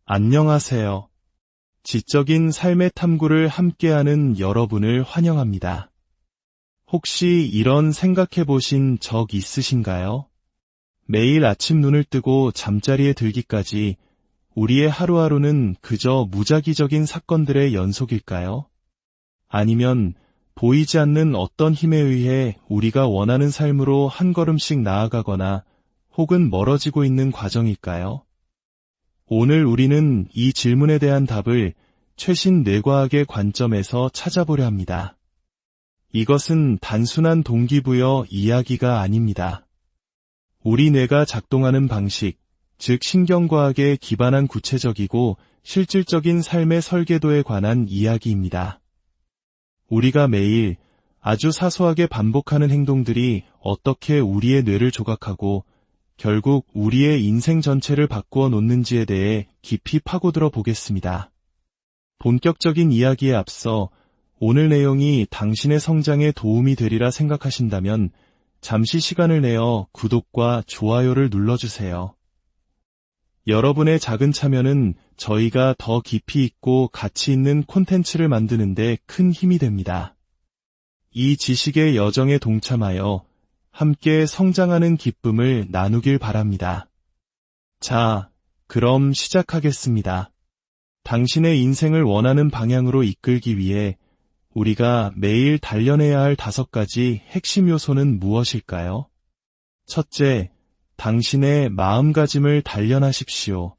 안녕하세요. 지적인 삶의 탐구를 함께하는 여러분을 환영합니다. 혹시 이런 생각해 보신 적 있으신가요? 매일 아침 눈을 뜨고 잠자리에 들기까지 우리의 하루하루는 그저 무작위적인 사건들의 연속일까요? 아니면 보이지 않는 어떤 힘에 의해 우리가 원하는 삶으로 한 걸음씩 나아가거나 혹은 멀어지고 있는 과정일까요? 오늘 우리는 이 질문에 대한 답을 최신 뇌과학의 관점에서 찾아보려 합니다. 이것은 단순한 동기부여 이야기가 아닙니다. 우리 뇌가 작동하는 방식, 즉 신경과학에 기반한 구체적이고 실질적인 삶의 설계도에 관한 이야기입니다. 우리가 매일 아주 사소하게 반복하는 행동들이 어떻게 우리의 뇌를 조각하고 결국 우리의 인생 전체를 바꾸어 놓는지에 대해 깊이 파고들어 보겠습니다. 본격적인 이야기에 앞서 오늘 내용이 당신의 성장에 도움이 되리라 생각하신다면 잠시 시간을 내어 구독과 좋아요를 눌러주세요. 여러분의 작은 참여는 저희가 더 깊이 있고 가치 있는 콘텐츠를 만드는 데 큰 힘이 됩니다. 이 지식의 여정에 동참하여 함께 성장하는 기쁨을 나누길 바랍니다. 자, 그럼 시작하겠습니다. 당신의 인생을 원하는 방향으로 이끌기 위해 우리가 매일 단련해야 할 5가지 핵심 요소는 무엇일까요? 첫째, 당신의 마음가짐을 단련하십시오.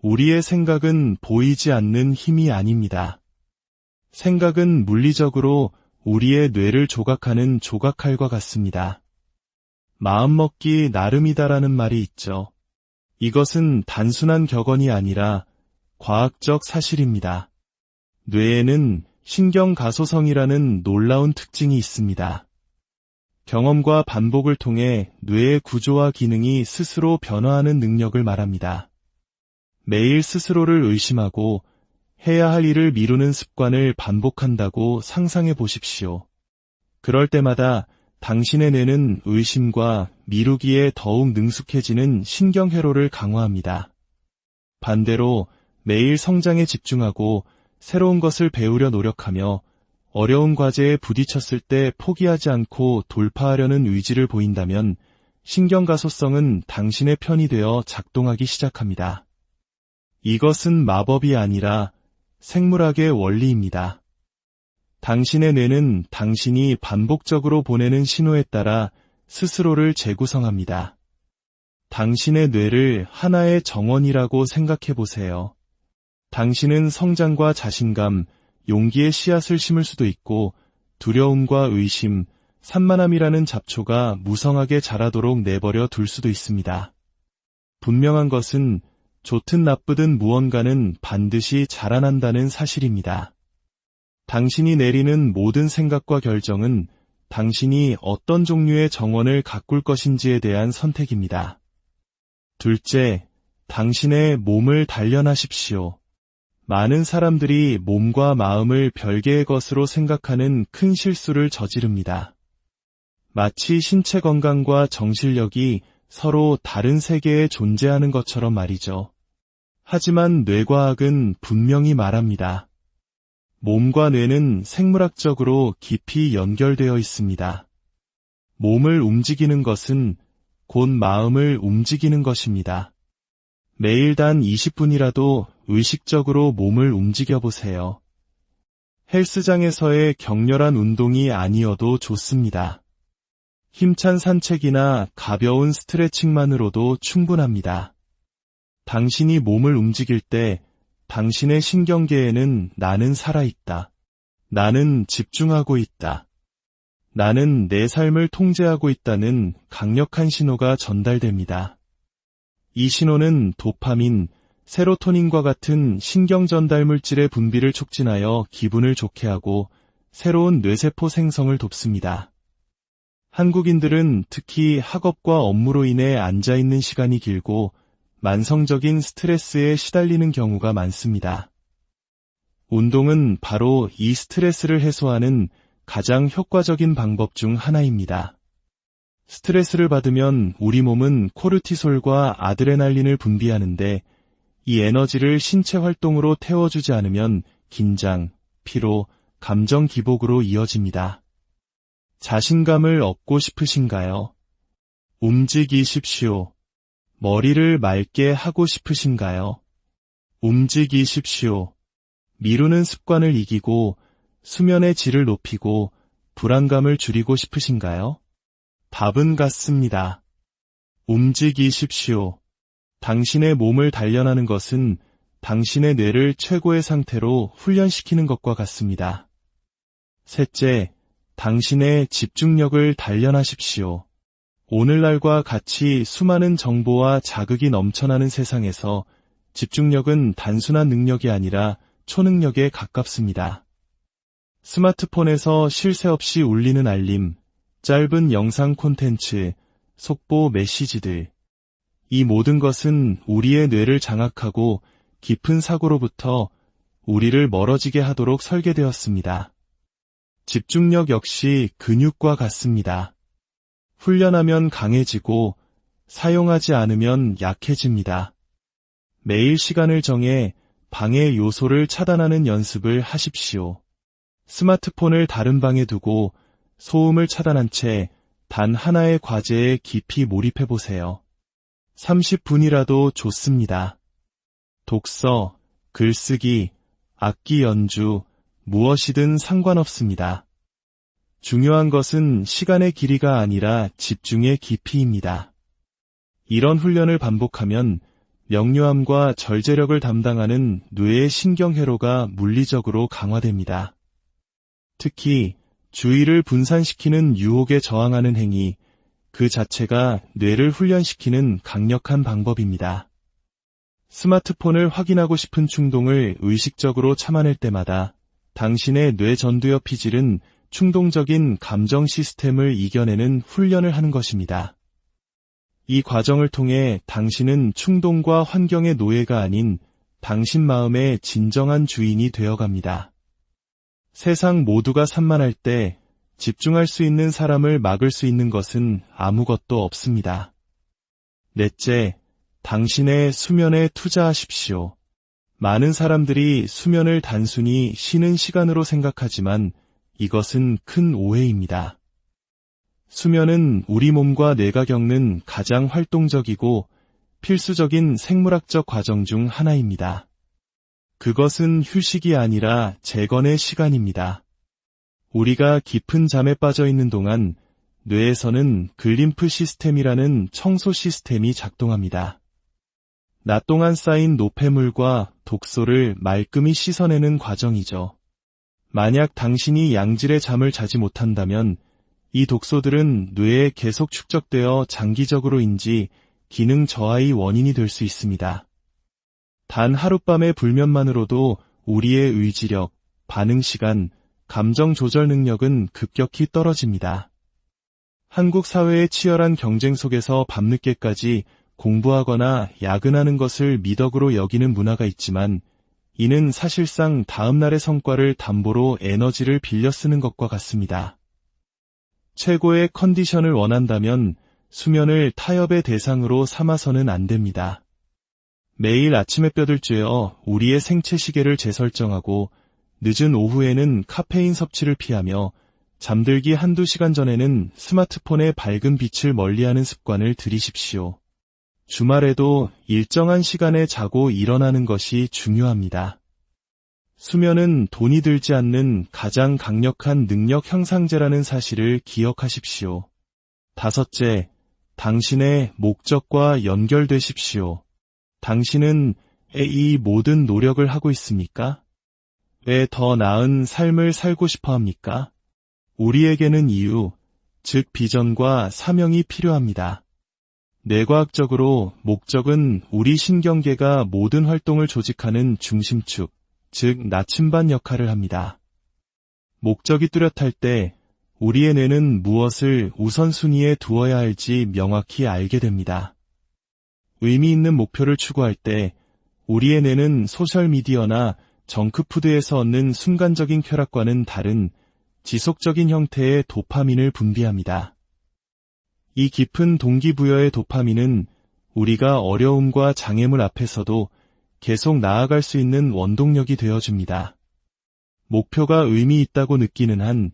우리의 생각은 보이지 않는 힘이 아닙니다. 생각은 물리적으로 우리의 뇌를 조각하는 조각칼과 같습니다. 마음먹기 나름이다라는 말이 있죠. 이것은 단순한 격언이 아니라 과학적 사실입니다. 뇌에는 신경가소성이라는 놀라운 특징이 있습니다. 경험과 반복을 통해 뇌의 구조와 기능이 스스로 변화하는 능력을 말합니다. 매일 스스로를 의심하고 해야 할 일을 미루는 습관을 반복한다고 상상해 보십시오. 그럴 때마다 당신의 뇌는 의심과 미루기에 더욱 능숙해지는 신경회로를 강화합니다. 반대로 매일 성장에 집중하고 새로운 것을 배우려 노력하며 어려운 과제에 부딪혔을 때 포기하지 않고 돌파하려는 의지를 보인다면 신경가소성은 당신의 편이 되어 작동하기 시작합니다. 이것은 마법이 아니라 생물학의 원리입니다. 당신의 뇌는 당신이 반복적으로 보내는 신호에 따라 스스로를 재구성합니다. 당신의 뇌를 하나의 정원이라고 생각해 보세요. 당신은 성장과 자신감, 용기의 씨앗을 심을 수도 있고 두려움과 의심, 산만함이라는 잡초가 무성하게 자라도록 내버려 둘 수도 있습니다. 분명한 것은 좋든 나쁘든 무언가는 반드시 자라난다는 사실입니다. 당신이 내리는 모든 생각과 결정은 당신이 어떤 종류의 정원을 가꿀 것인지에 대한 선택입니다. 둘째, 당신의 몸을 단련하십시오. 많은 사람들이 몸과 마음을 별개의 것으로 생각하는 큰 실수를 저지릅니다. 마치 신체 건강과 정신력이 서로 다른 세계에 존재하는 것처럼 말이죠. 하지만 뇌과학은 분명히 말합니다. 몸과 뇌는 생물학적으로 깊이 연결되어 있습니다. 몸을 움직이는 것은 곧 마음을 움직이는 것입니다. 매일 단 20분이라도 의식적으로 몸을 움직여보세요. 헬스장에서의 격렬한 운동이 아니어도 좋습니다. 힘찬 산책이나 가벼운 스트레칭만으로도 충분합니다. 당신이 몸을 움직일 때 당신의 신경계에는 나는 살아있다. 나는 집중하고 있다. 나는 내 삶을 통제하고 있다는 강력한 신호가 전달됩니다. 이 신호는 도파민, 세로토닌과 같은 신경 전달 물질의 분비를 촉진하여 기분을 좋게 하고 새로운 뇌세포 생성을 돕습니다. 한국인들은 특히 학업과 업무로 인해 앉아있는 시간이 길고 만성적인 스트레스에 시달리는 경우가 많습니다. 운동은 바로 이 스트레스를 해소하는 가장 효과적인 방법 중 하나입니다. 스트레스를 받으면 우리 몸은 코르티솔과 아드레날린을 분비하는데 이 에너지를 신체 활동으로 태워주지 않으면 긴장, 피로, 감정 기복으로 이어집니다. 자신감을 얻고 싶으신가요? 움직이십시오. 머리를 맑게 하고 싶으신가요? 움직이십시오. 미루는 습관을 이기고 수면의 질을 높이고 불안감을 줄이고 싶으신가요? 답은 같습니다. 움직이십시오. 당신의 몸을 단련하는 것은 당신의 뇌를 최고의 상태로 훈련시키는 것과 같습니다. 셋째, 당신의 집중력을 단련하십시오. 오늘날과 같이 수많은 정보와 자극이 넘쳐나는 세상에서 집중력은 단순한 능력이 아니라 초능력에 가깝습니다. 스마트폰에서 쉴 새 없이 울리는 알림, 짧은 영상 콘텐츠, 속보 메시지들. 이 모든 것은 우리의 뇌를 장악하고 깊은 사고로부터 우리를 멀어지게 하도록 설계되었습니다. 집중력 역시 근육과 같습니다. 훈련하면 강해지고 사용하지 않으면 약해집니다. 매일 시간을 정해 방해 요소를 차단하는 연습을 하십시오. 스마트폰을 다른 방에 두고 소음을 차단한 채 단 하나의 과제에 깊이 몰입해보세요. 30분이라도 좋습니다. 독서, 글쓰기, 악기 연주, 무엇이든 상관없습니다. 중요한 것은 시간의 길이가 아니라 집중의 깊이입니다. 이런 훈련을 반복하면 명료함과 절제력을 담당하는 뇌의 신경회로가 물리적으로 강화됩니다. 특히 주의를 분산시키는 유혹에 저항하는 행위, 그 자체가 뇌를 훈련시키는 강력한 방법입니다. 스마트폰을 확인하고 싶은 충동을 의식적으로 참아낼 때마다 당신의 뇌 전두엽 피질은 충동적인 감정 시스템을 이겨내는 훈련을 하는 것입니다. 이 과정을 통해 당신은 충동과 환경의 노예가 아닌 당신 마음의 진정한 주인이 되어갑니다. 세상 모두가 산만할 때 집중할 수 있는 사람을 막을 수 있는 것은 아무것도 없습니다. 넷째, 당신의 수면에 투자하십시오. 많은 사람들이 수면을 단순히 쉬는 시간으로 생각하지만 이것은 큰 오해입니다. 수면은 우리 몸과 뇌가 겪는 가장 활동적이고 필수적인 생물학적 과정 중 하나입니다. 그것은 휴식이 아니라 재건의 시간입니다. 우리가 깊은 잠에 빠져 있는 동안 뇌에서는 글림프 시스템이라는 청소 시스템이 작동합니다. 낮 동안 쌓인 노폐물과 독소를 말끔히 씻어내는 과정이죠. 만약 당신이 양질의 잠을 자지 못한다면 이 독소들은 뇌에 계속 축적되어 장기적으로인지 기능 저하의 원인이 될 수 있습니다. 단 하룻밤의 불면만으로도 우리의 의지력, 반응 시간, 감정 조절 능력은 급격히 떨어집니다. 한국 사회의 치열한 경쟁 속에서 밤늦게까지 공부하거나 야근하는 것을 미덕으로 여기는 문화가 있지만 이는 사실상 다음날의 성과를 담보로 에너지를 빌려 쓰는 것과 같습니다. 최고의 컨디션을 원한다면 수면을 타협의 대상으로 삼아서는 안 됩니다. 매일 아침에 뼈들 쬐어 우리의 생체 시계를 재설정하고 늦은 오후에는 카페인 섭취를 피하며 잠들기 한두 시간 전에는 스마트폰의 밝은 빛을 멀리하는 습관을 들이십시오. 주말에도 일정한 시간에 자고 일어나는 것이 중요합니다. 수면은 돈이 들지 않는 가장 강력한 능력 향상제라는 사실을 기억하십시오. 다섯째, 당신의 목적과 연결되십시오. 당신은 왜 이 모든 노력을 하고 있습니까? 왜 더 나은 삶을 살고 싶어 합니까? 우리에게는 이유, 즉 비전과 사명이 필요합니다. 뇌과학적으로 목적은 우리 신경계가 모든 활동을 조직하는 중심축, 즉 나침반 역할을 합니다. 목적이 뚜렷할 때 우리의 뇌는 무엇을 우선순위에 두어야 할지 명확히 알게 됩니다. 의미 있는 목표를 추구할 때 우리의 뇌는 소셜미디어나 정크푸드에서 얻는 순간적인 쾌락과는 다른 지속적인 형태의 도파민을 분비합니다. 이 깊은 동기부여의 도파민은 우리가 어려움과 장애물 앞에서도 계속 나아갈 수 있는 원동력이 되어줍니다. 목표가 의미 있다고 느끼는 한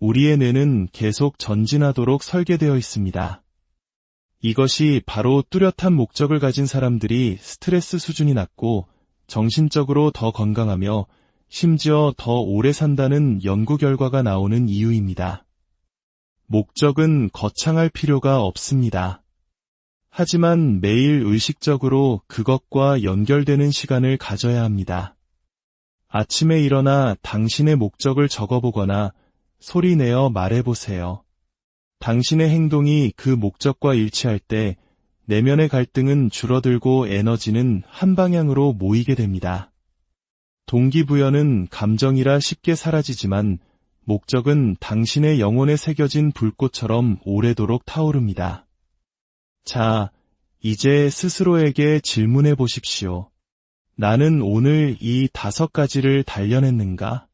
우리의 뇌는 계속 전진하도록 설계되어 있습니다. 이것이 바로 뚜렷한 목적을 가진 사람들이 스트레스 수준이 낮고 정신적으로 더 건강하며 심지어 더 오래 산다는 연구 결과가 나오는 이유입니다. 목적은 거창할 필요가 없습니다. 하지만 매일 의식적으로 그것과 연결되는 시간을 가져야 합니다. 아침에 일어나 당신의 목적을 적어보거나 소리내어 말해보세요. 당신의 행동이 그 목적과 일치할 때 내면의 갈등은 줄어들고 에너지는 한 방향으로 모이게 됩니다. 동기부여는 감정이라 쉽게 사라지지만 목적은 당신의 영혼에 새겨진 불꽃처럼 오래도록 타오릅니다. 자, 이제 스스로에게 질문해 보십시오. 나는 오늘 이 5가지를 단련했는가?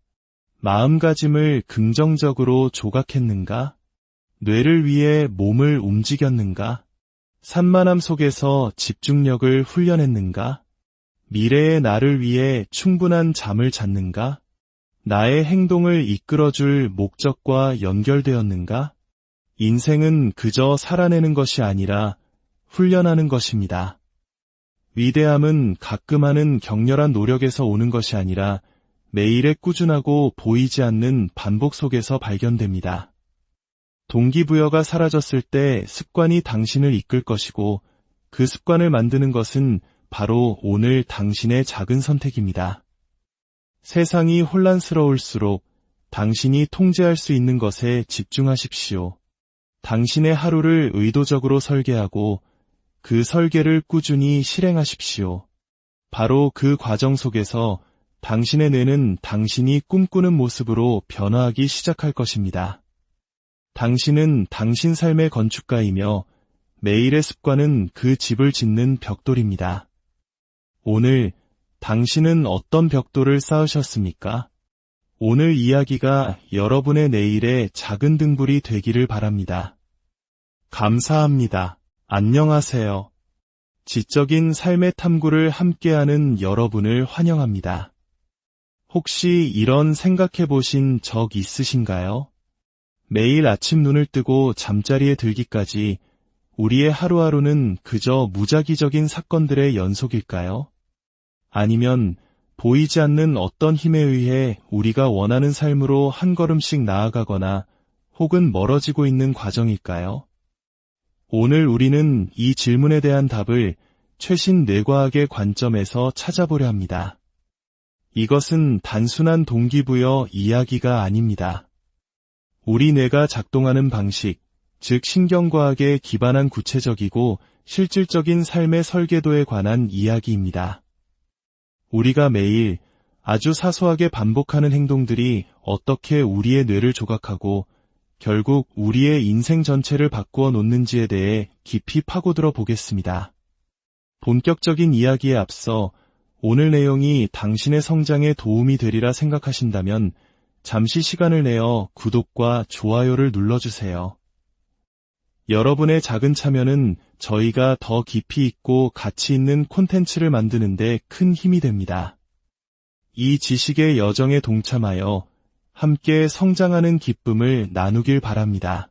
마음가짐을 긍정적으로 조각했는가? 뇌를 위해 몸을 움직였는가? 산만함 속에서 집중력을 훈련했는가? 미래의 나를 위해 충분한 잠을 잤는가? 나의 행동을 이끌어줄 목적과 연결되었는가? 인생은 그저 살아내는 것이 아니라 훈련하는 것입니다. 위대함은 가끔 하는 격렬한 노력에서 오는 것이 아니라 매일의 꾸준하고 보이지 않는 반복 속에서 발견됩니다. 동기부여가 사라졌을 때 습관이 당신을 이끌 것이고 그 습관을 만드는 것은 바로 오늘 당신의 작은 선택입니다. 세상이 혼란스러울수록 당신이 통제할 수 있는 것에 집중하십시오. 당신의 하루를 의도적으로 설계하고 그 설계를 꾸준히 실행하십시오. 바로 그 과정 속에서 당신의 뇌는 당신이 꿈꾸는 모습으로 변화하기 시작할 것입니다. 당신은 당신 삶의 건축가이며 매일의 습관은 그 집을 짓는 벽돌입니다. 오늘 당신은 어떤 벽돌을 쌓으셨습니까? 오늘 이야기가 여러분의 내일의 작은 등불이 되기를 바랍니다. 감사합니다. 안녕하세요. 지적인 삶의 탐구를 함께하는 여러분을 환영합니다. 혹시 이런 생각해 보신 적 있으신가요? 매일 아침 눈을 뜨고 잠자리에 들기까지 우리의 하루하루는 그저 무작위적인 사건들의 연속일까요? 아니면 보이지 않는 어떤 힘에 의해 우리가 원하는 삶으로 한 걸음씩 나아가거나 혹은 멀어지고 있는 과정일까요? 오늘 우리는 이 질문에 대한 답을 최신 뇌과학의 관점에서 찾아보려 합니다. 이것은 단순한 동기부여 이야기가 아닙니다. 우리 뇌가 작동하는 방식, 즉 신경과학에 기반한 구체적이고 실질적인 삶의 설계도에 관한 이야기입니다. 우리가 매일 아주 사소하게 반복하는 행동들이 어떻게 우리의 뇌를 조각하고 결국 우리의 인생 전체를 바꾸어 놓는지에 대해 깊이 파고들어 보겠습니다. 본격적인 이야기에 앞서 오늘 내용이 당신의 성장에 도움이 되리라 생각하신다면 잠시 시간을 내어 구독과 좋아요를 눌러주세요. 여러분의 작은 참여는 저희가 더 깊이 있고 가치 있는 콘텐츠를 만드는 데 큰 힘이 됩니다. 이 지식의 여정에 동참하여 함께 성장하는 기쁨을 나누길 바랍니다.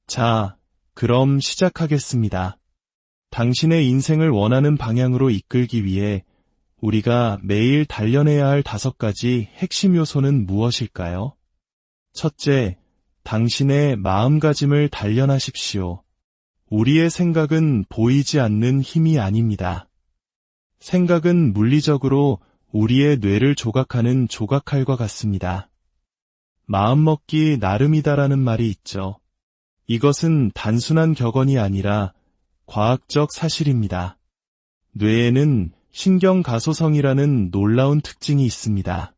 자, 그럼 시작하겠습니다. 당신의 인생을 원하는 방향으로 이끌기 위해 우리가 매일 단련해야 할 5가지 핵심 요소는 무엇일까요? 첫째, 당신의 마음가짐을 단련하십시오. 우리의 생각은 보이지 않는 힘이 아닙니다. 생각은 물리적으로 우리의 뇌를 조각하는 조각칼과 같습니다. 마음먹기 나름이다라는 말이 있죠. 이것은 단순한 격언이 아니라 과학적 사실입니다. 뇌에는 신경가소성이라는 놀라운 특징이 있습니다.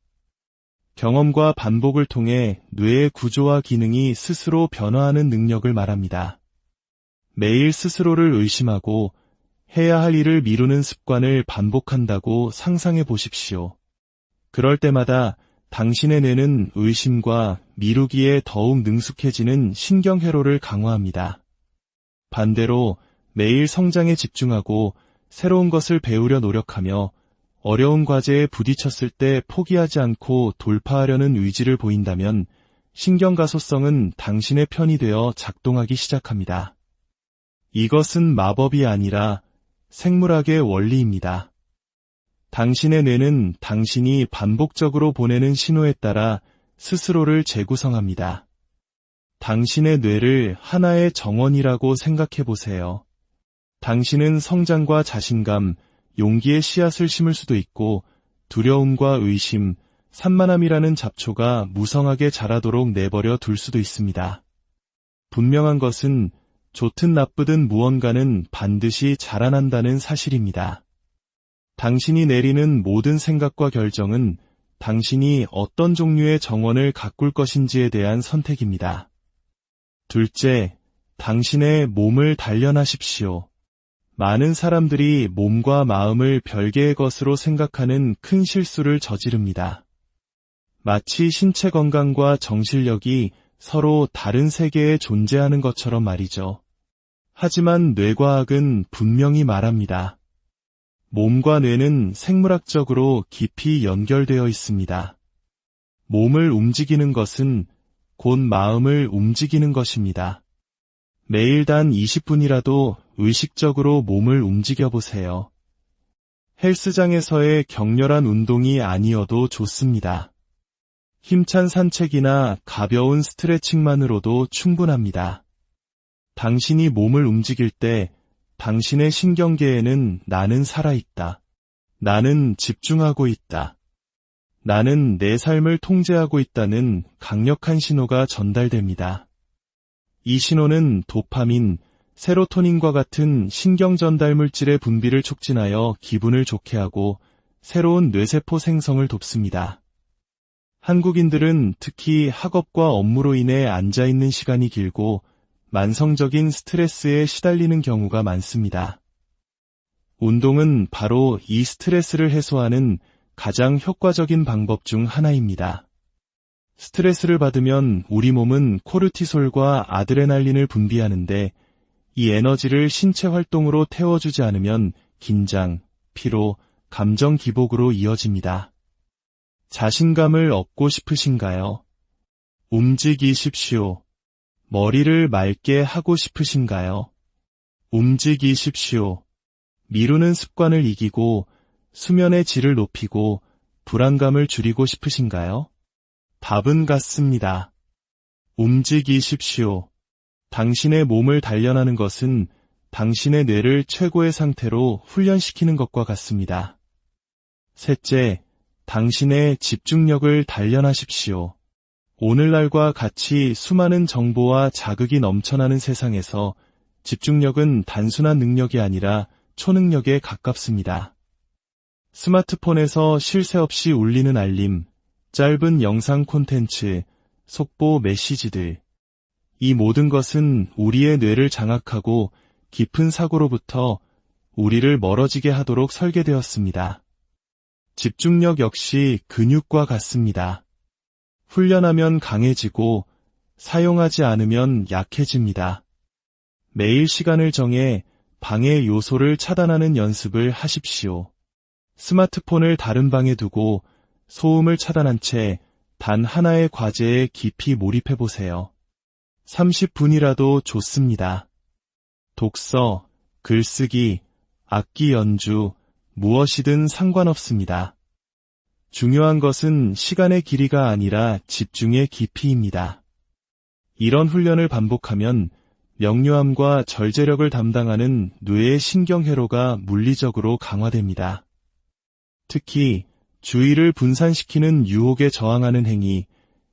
경험과 반복을 통해 뇌의 구조와 기능이 스스로 변화하는 능력을 말합니다. 매일 스스로를 의심하고 해야 할 일을 미루는 습관을 반복한다고 상상해 보십시오. 그럴 때마다 당신의 뇌는 의심과 미루기에 더욱 능숙해지는 신경회로를 강화합니다. 반대로 매일 성장에 집중하고 새로운 것을 배우려 노력하며 어려운 과제에 부딪혔을 때 포기하지 않고 돌파하려는 의지를 보인다면 신경가소성은 당신의 편이 되어 작동하기 시작합니다. 이것은 마법이 아니라 생물학의 원리입니다. 당신의 뇌는 당신이 반복적으로 보내는 신호에 따라 스스로를 재구성합니다. 당신의 뇌를 하나의 정원이라고 생각해 보세요. 당신은 성장과 자신감, 용기의 씨앗을 심을 수도 있고 두려움과 의심, 산만함이라는 잡초가 무성하게 자라도록 내버려 둘 수도 있습니다. 분명한 것은 좋든 나쁘든 무언가는 반드시 자라난다는 사실입니다. 당신이 내리는 모든 생각과 결정은 당신이 어떤 종류의 정원을 가꿀 것인지에 대한 선택입니다. 둘째, 당신의 몸을 단련하십시오. 많은 사람들이 몸과 마음을 별개의 것으로 생각하는 큰 실수를 저지릅니다. 마치 신체 건강과 정신력이 서로 다른 세계에 존재하는 것처럼 말이죠. 하지만 뇌과학은 분명히 말합니다. 몸과 뇌는 생물학적으로 깊이 연결되어 있습니다. 몸을 움직이는 것은 곧 마음을 움직이는 것입니다. 매일 단 20분이라도 의식적으로 몸을 움직여보세요. 헬스장에서의 격렬한 운동이 아니어도 좋습니다. 힘찬 산책이나 가벼운 스트레칭만으로도 충분합니다. 당신이 몸을 움직일 때 당신의 신경계에는 나는 살아있다. 나는 집중하고 있다. 나는 내 삶을 통제하고 있다는 강력한 신호가 전달됩니다. 이 신호는 도파민, 세로토닌과 같은 신경 전달 물질의 분비를 촉진하여 기분을 좋게 하고 새로운 뇌세포 생성을 돕습니다. 한국인들은 특히 학업과 업무로 인해 앉아있는 시간이 길고 만성적인 스트레스에 시달리는 경우가 많습니다. 운동은 바로 이 스트레스를 해소하는 가장 효과적인 방법 중 하나입니다. 스트레스를 받으면 우리 몸은 코르티솔과 아드레날린을 분비하는데 이 에너지를 신체 활동으로 태워주지 않으면 긴장, 피로, 감정 기복으로 이어집니다. 자신감을 얻고 싶으신가요? 움직이십시오. 머리를 맑게 하고 싶으신가요? 움직이십시오. 미루는 습관을 이기고 수면의 질을 높이고 불안감을 줄이고 싶으신가요? 답은 같습니다. 움직이십시오. 당신의 몸을 단련하는 것은 당신의 뇌를 최고의 상태로 훈련시키는 것과 같습니다. 셋째, 당신의 집중력을 단련하십시오. 오늘날과 같이 수많은 정보와 자극이 넘쳐나는 세상에서 집중력은 단순한 능력이 아니라 초능력에 가깝습니다. 스마트폰에서 쉴 새 없이 울리는 알림, 짧은 영상 콘텐츠, 속보 메시지들. 이 모든 것은 우리의 뇌를 장악하고 깊은 사고로부터 우리를 멀어지게 하도록 설계되었습니다. 집중력 역시 근육과 같습니다. 훈련하면 강해지고 사용하지 않으면 약해집니다. 매일 시간을 정해 방해 요소를 차단하는 연습을 하십시오. 스마트폰을 다른 방에 두고 소음을 차단한 채 단 하나의 과제에 깊이 몰입해보세요. 30분이라도 좋습니다. 독서, 글쓰기, 악기 연주, 무엇이든 상관없습니다. 중요한 것은 시간의 길이가 아니라 집중의 깊이입니다. 이런 훈련을 반복하면 명료함과 절제력을 담당하는 뇌의 신경회로가 물리적으로 강화됩니다. 특히 주의를 분산시키는 유혹에 저항하는 행위,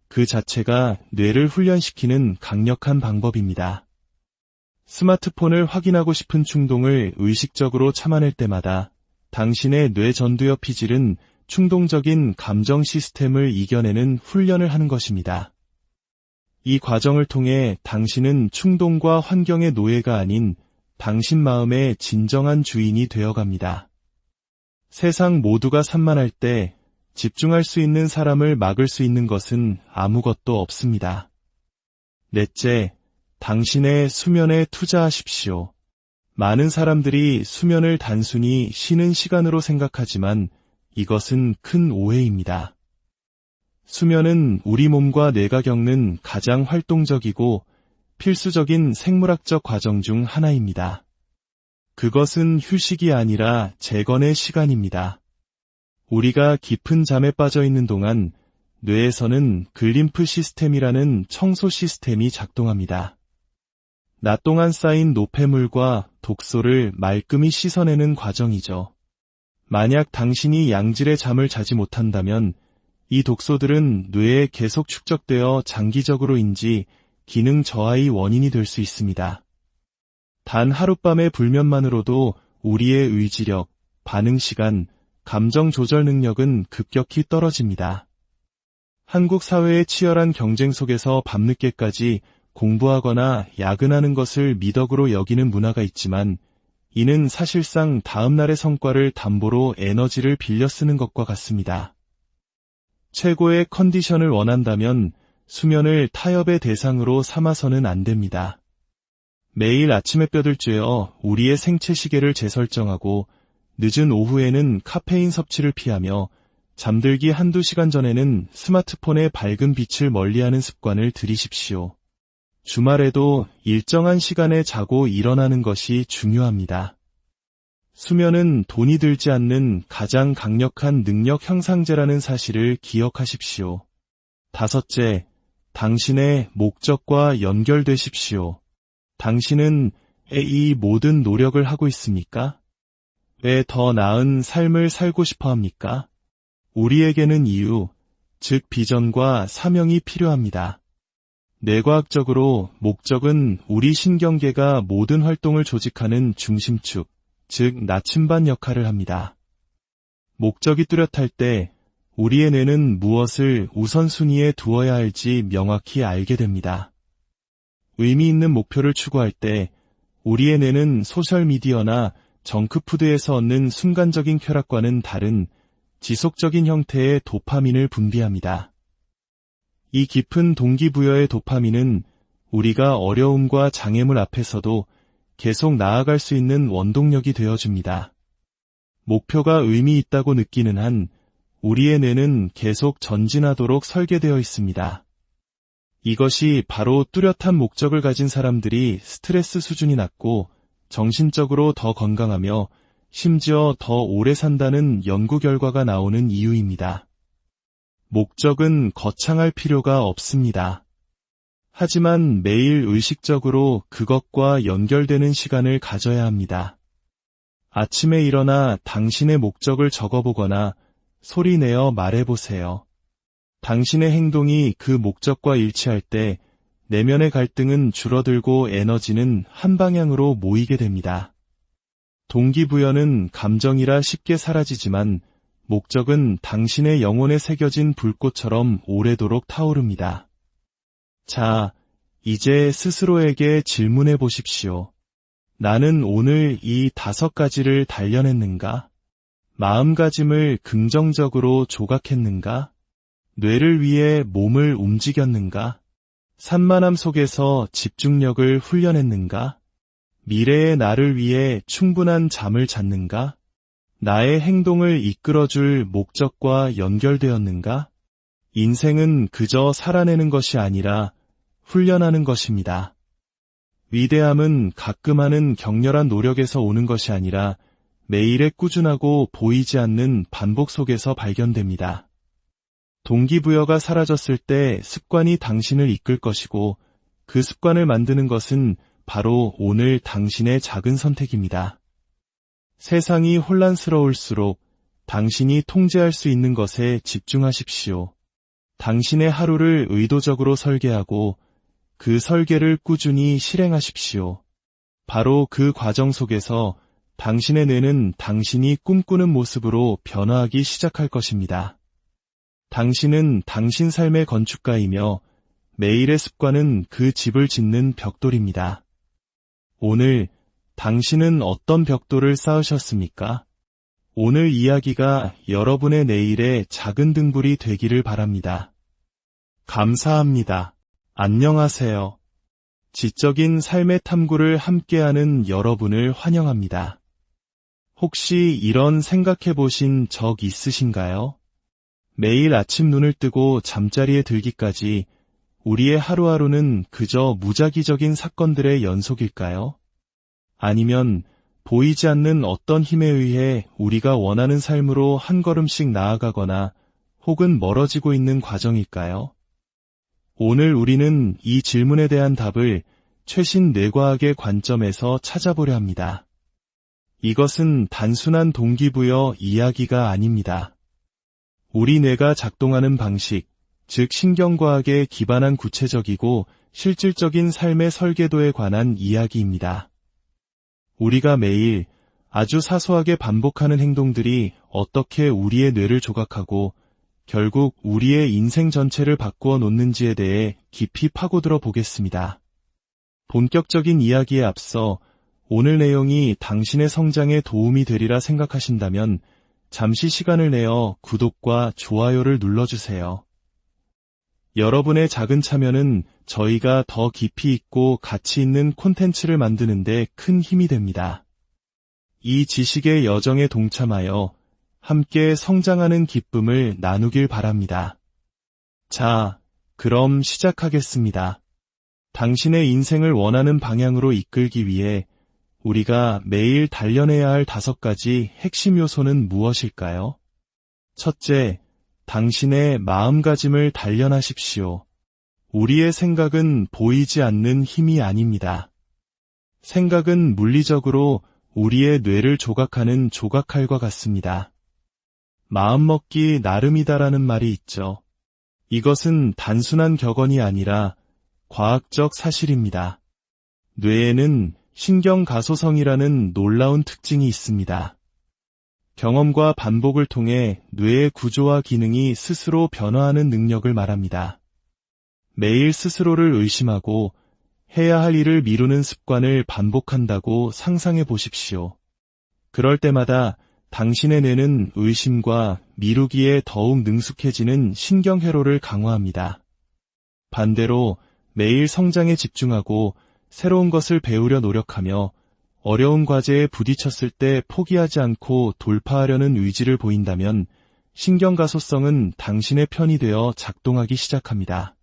그 자체가 뇌를 훈련시키는 강력한 방법입니다. 스마트폰을 확인하고 싶은 충동을 의식적으로 참아낼 때마다 당신의 뇌 전두엽 피질은 충동적인 감정 시스템을 이겨내는 훈련을 하는 것입니다. 이 과정을 통해 당신은 충동과 환경의 노예가 아닌 당신 마음의 진정한 주인이 되어갑니다. 세상 모두가 산만할 때 집중할 수 있는 사람을 막을 수 있는 것은 아무것도 없습니다. 넷째, 당신의 수면에 투자하십시오. 많은 사람들이 수면을 단순히 쉬는 시간으로 생각하지만 이것은 큰 오해입니다. 수면은 우리 몸과 뇌가 겪는 가장 활동적이고 필수적인 생물학적 과정 중 하나입니다. 그것은 휴식이 아니라 재건의 시간입니다. 우리가 깊은 잠에 빠져 있는 동안 뇌에서는 글림프 시스템이라는 청소 시스템이 작동합니다. 낮 동안 쌓인 노폐물과 독소를 말끔히 씻어내는 과정이죠. 만약 당신이 양질의 잠을 자지 못한다면 이 독소들은 뇌에 계속 축적되어 장기적으로인지 기능 저하의 원인이 될 수 있습니다. 단 하룻밤의 불면만으로도 우리의 의지력, 반응 시간, 감정 조절 능력은 급격히 떨어집니다. 한국 사회의 치열한 경쟁 속에서 밤늦게까지 공부하거나 야근하는 것을 미덕으로 여기는 문화가 있지만 이는 사실상 다음날의 성과를 담보로 에너지를 빌려 쓰는 것과 같습니다. 최고의 컨디션을 원한다면 수면을 타협의 대상으로 삼아서는 안 됩니다. 매일 아침에 뼈들 쬐어 우리의 생체 시계를 재설정하고 늦은 오후에는 카페인 섭취를 피하며 잠들기 한두 시간 전에는 스마트폰의 밝은 빛을 멀리하는 습관을 들이십시오. 주말에도 일정한 시간에 자고 일어나는 것이 중요합니다. 수면은 돈이 들지 않는 가장 강력한 능력 향상제라는 사실을 기억하십시오. 다섯째, 당신의 목적과 연결되십시오. 당신은 이 모든 노력을 하고 있습니까? 왜 더 나은 삶을 살고 싶어 합니까? 우리에게는 이유, 즉 비전과 사명이 필요합니다. 뇌과학적으로 목적은 우리 신경계가 모든 활동을 조직하는 중심축, 즉 나침반 역할을 합니다. 목적이 뚜렷할 때 우리의 뇌는 무엇을 우선순위에 두어야 할지 명확히 알게 됩니다. 의미 있는 목표를 추구할 때 우리의 뇌는 소셜미디어나 정크푸드에서 얻는 순간적인 쾌락과는 다른 지속적인 형태의 도파민을 분비합니다. 이 깊은 동기부여의 도파민은 우리가 어려움과 장애물 앞에서도 계속 나아갈 수 있는 원동력이 되어줍니다. 목표가 의미 있다고 느끼는 한 우리의 뇌는 계속 전진하도록 설계되어 있습니다. 이것이 바로 뚜렷한 목적을 가진 사람들이 스트레스 수준이 낮고 정신적으로 더 건강하며 심지어 더 오래 산다는 연구 결과가 나오는 이유입니다. 목적은 거창할 필요가 없습니다. 하지만 매일 의식적으로 그것과 연결되는 시간을 가져야 합니다. 아침에 일어나 당신의 목적을 적어보거나 소리내어 말해보세요. 당신의 행동이 그 목적과 일치할 때 내면의 갈등은 줄어들고 에너지는 한 방향으로 모이게 됩니다. 동기부여는 감정이라 쉽게 사라지지만 목적은 당신의 영혼에 새겨진 불꽃처럼 오래도록 타오릅니다. 자, 이제 스스로에게 질문해 보십시오. 나는 오늘 이 5가지를 단련했는가? 마음가짐을 긍정적으로 조각했는가? 뇌를 위해 몸을 움직였는가? 산만함 속에서 집중력을 훈련했는가? 미래의 나를 위해 충분한 잠을 잤는가? 나의 행동을 이끌어줄 목적과 연결되었는가? 인생은 그저 살아내는 것이 아니라 훈련하는 것입니다. 위대함은 가끔 하는 격렬한 노력에서 오는 것이 아니라 매일의 꾸준하고 보이지 않는 반복 속에서 발견됩니다. 동기부여가 사라졌을 때 습관이 당신을 이끌 것이고 그 습관을 만드는 것은 바로 오늘 당신의 작은 선택입니다. 세상이 혼란스러울수록 당신이 통제할 수 있는 것에 집중하십시오. 당신의 하루를 의도적으로 설계하고 그 설계를 꾸준히 실행하십시오. 바로 그 과정 속에서 당신의 뇌는 당신이 꿈꾸는 모습으로 변화하기 시작할 것입니다. 당신은 당신 삶의 건축가이며 매일의 습관은 그 집을 짓는 벽돌입니다. 오늘 당신은 어떤 벽돌을 쌓으셨습니까? 오늘 이야기가 여러분의 내일의 작은 등불이 되기를 바랍니다. 감사합니다. 안녕하세요. 지적인 삶의 탐구를 함께하는 여러분을 환영합니다. 혹시 이런 생각해 보신 적 있으신가요? 매일 아침 눈을 뜨고 잠자리에 들기까지 우리의 하루하루는 그저 무작위적인 사건들의 연속일까요? 아니면 보이지 않는 어떤 힘에 의해 우리가 원하는 삶으로 한 걸음씩 나아가거나 혹은 멀어지고 있는 과정일까요? 오늘 우리는 이 질문에 대한 답을 최신 뇌과학의 관점에서 찾아보려 합니다. 이것은 단순한 동기부여 이야기가 아닙니다. 우리 뇌가 작동하는 방식, 즉 신경과학에 기반한 구체적이고 실질적인 삶의 설계도에 관한 이야기입니다. 우리가 매일 아주 사소하게 반복하는 행동들이 어떻게 우리의 뇌를 조각하고 결국 우리의 인생 전체를 바꾸어 놓는지에 대해 깊이 파고들어 보겠습니다. 본격적인 이야기에 앞서 오늘 내용이 당신의 성장에 도움이 되리라 생각하신다면 잠시 시간을 내어 구독과 좋아요를 눌러주세요. 여러분의 작은 참여는 저희가 더 깊이 있고 가치 있는 콘텐츠를 만드는 데 큰 힘이 됩니다. 이 지식의 여정에 동참하여 함께 성장하는 기쁨을 나누길 바랍니다. 자, 그럼 시작하겠습니다. 당신의 인생을 원하는 방향으로 이끌기 위해 우리가 매일 단련해야 할 5가지 핵심 요소는 무엇일까요? 첫째, 당신의 마음가짐을 단련하십시오. 우리의 생각은 보이지 않는 힘이 아닙니다. 생각은 물리적으로 우리의 뇌를 조각하는 조각칼과 같습니다. 마음먹기 나름이다라는 말이 있죠. 이것은 단순한 격언이 아니라 과학적 사실입니다. 뇌에는 신경가소성이라는 놀라운 특징이 있습니다. 경험과 반복을 통해 뇌의 구조와 기능이 스스로 변화하는 능력을 말합니다. 매일 스스로를 의심하고 해야 할 일을 미루는 습관을 반복한다고 상상해 보십시오. 그럴 때마다 당신의 뇌는 의심과 미루기에 더욱 능숙해지는 신경회로를 강화합니다. 반대로 매일 성장에 집중하고 새로운 것을 배우려 노력하며 어려운 과제에 부딪혔을 때 포기하지 않고 돌파하려는 의지를 보인다면 신경가소성은 당신의 편이 되어 작동하기 시작합니다.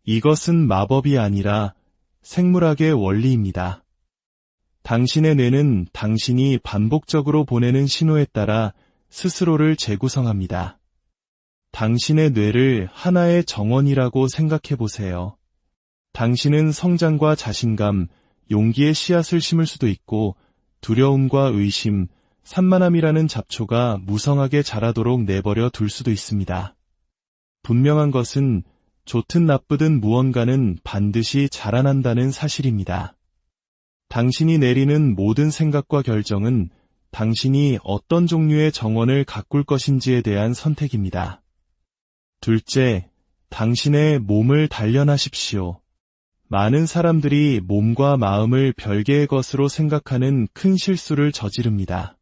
이것은 마법이 아니라 생물학의 원리입니다. 당신의 뇌는 당신이 반복적으로 보내는 신호에 따라 스스로를 재구성합니다. 당신의 뇌를 하나의 정원이라고 생각해 보세요. 당신은 성장과 자신감, 용기의 씨앗을 심을 수도 있고 두려움과 의심, 산만함이라는 잡초가 무성하게 자라도록 내버려 둘 수도 있습니다. 분명한 것은 좋든 나쁘든 무언가는 반드시 자라난다는 사실입니다. 당신이 내리는 모든 생각과 결정은 당신이 어떤 종류의 정원을 가꿀 것인지에 대한 선택입니다. 둘째, 당신의 몸을 단련하십시오. 많은 사람들이 몸과 마음을 별개의 것으로 생각하는 큰 실수를 저지릅니다.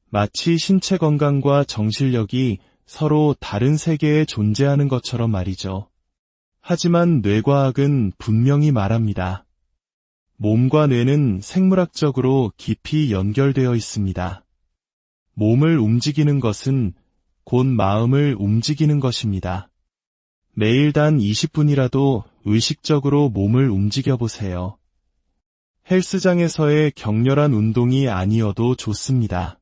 마치 신체 건강과 정신력이 서로 다른 세계에 존재하는 것처럼 말이죠. 하지만 뇌과학은 분명히 말합니다. 몸과 뇌는 생물학적으로 깊이 연결되어 있습니다. 몸을 움직이는 것은 곧 마음을 움직이는 것입니다. 매일 단 20분이라도 의식적으로 몸을 움직여보세요. 헬스장에서의 격렬한 운동이 아니어도 좋습니다.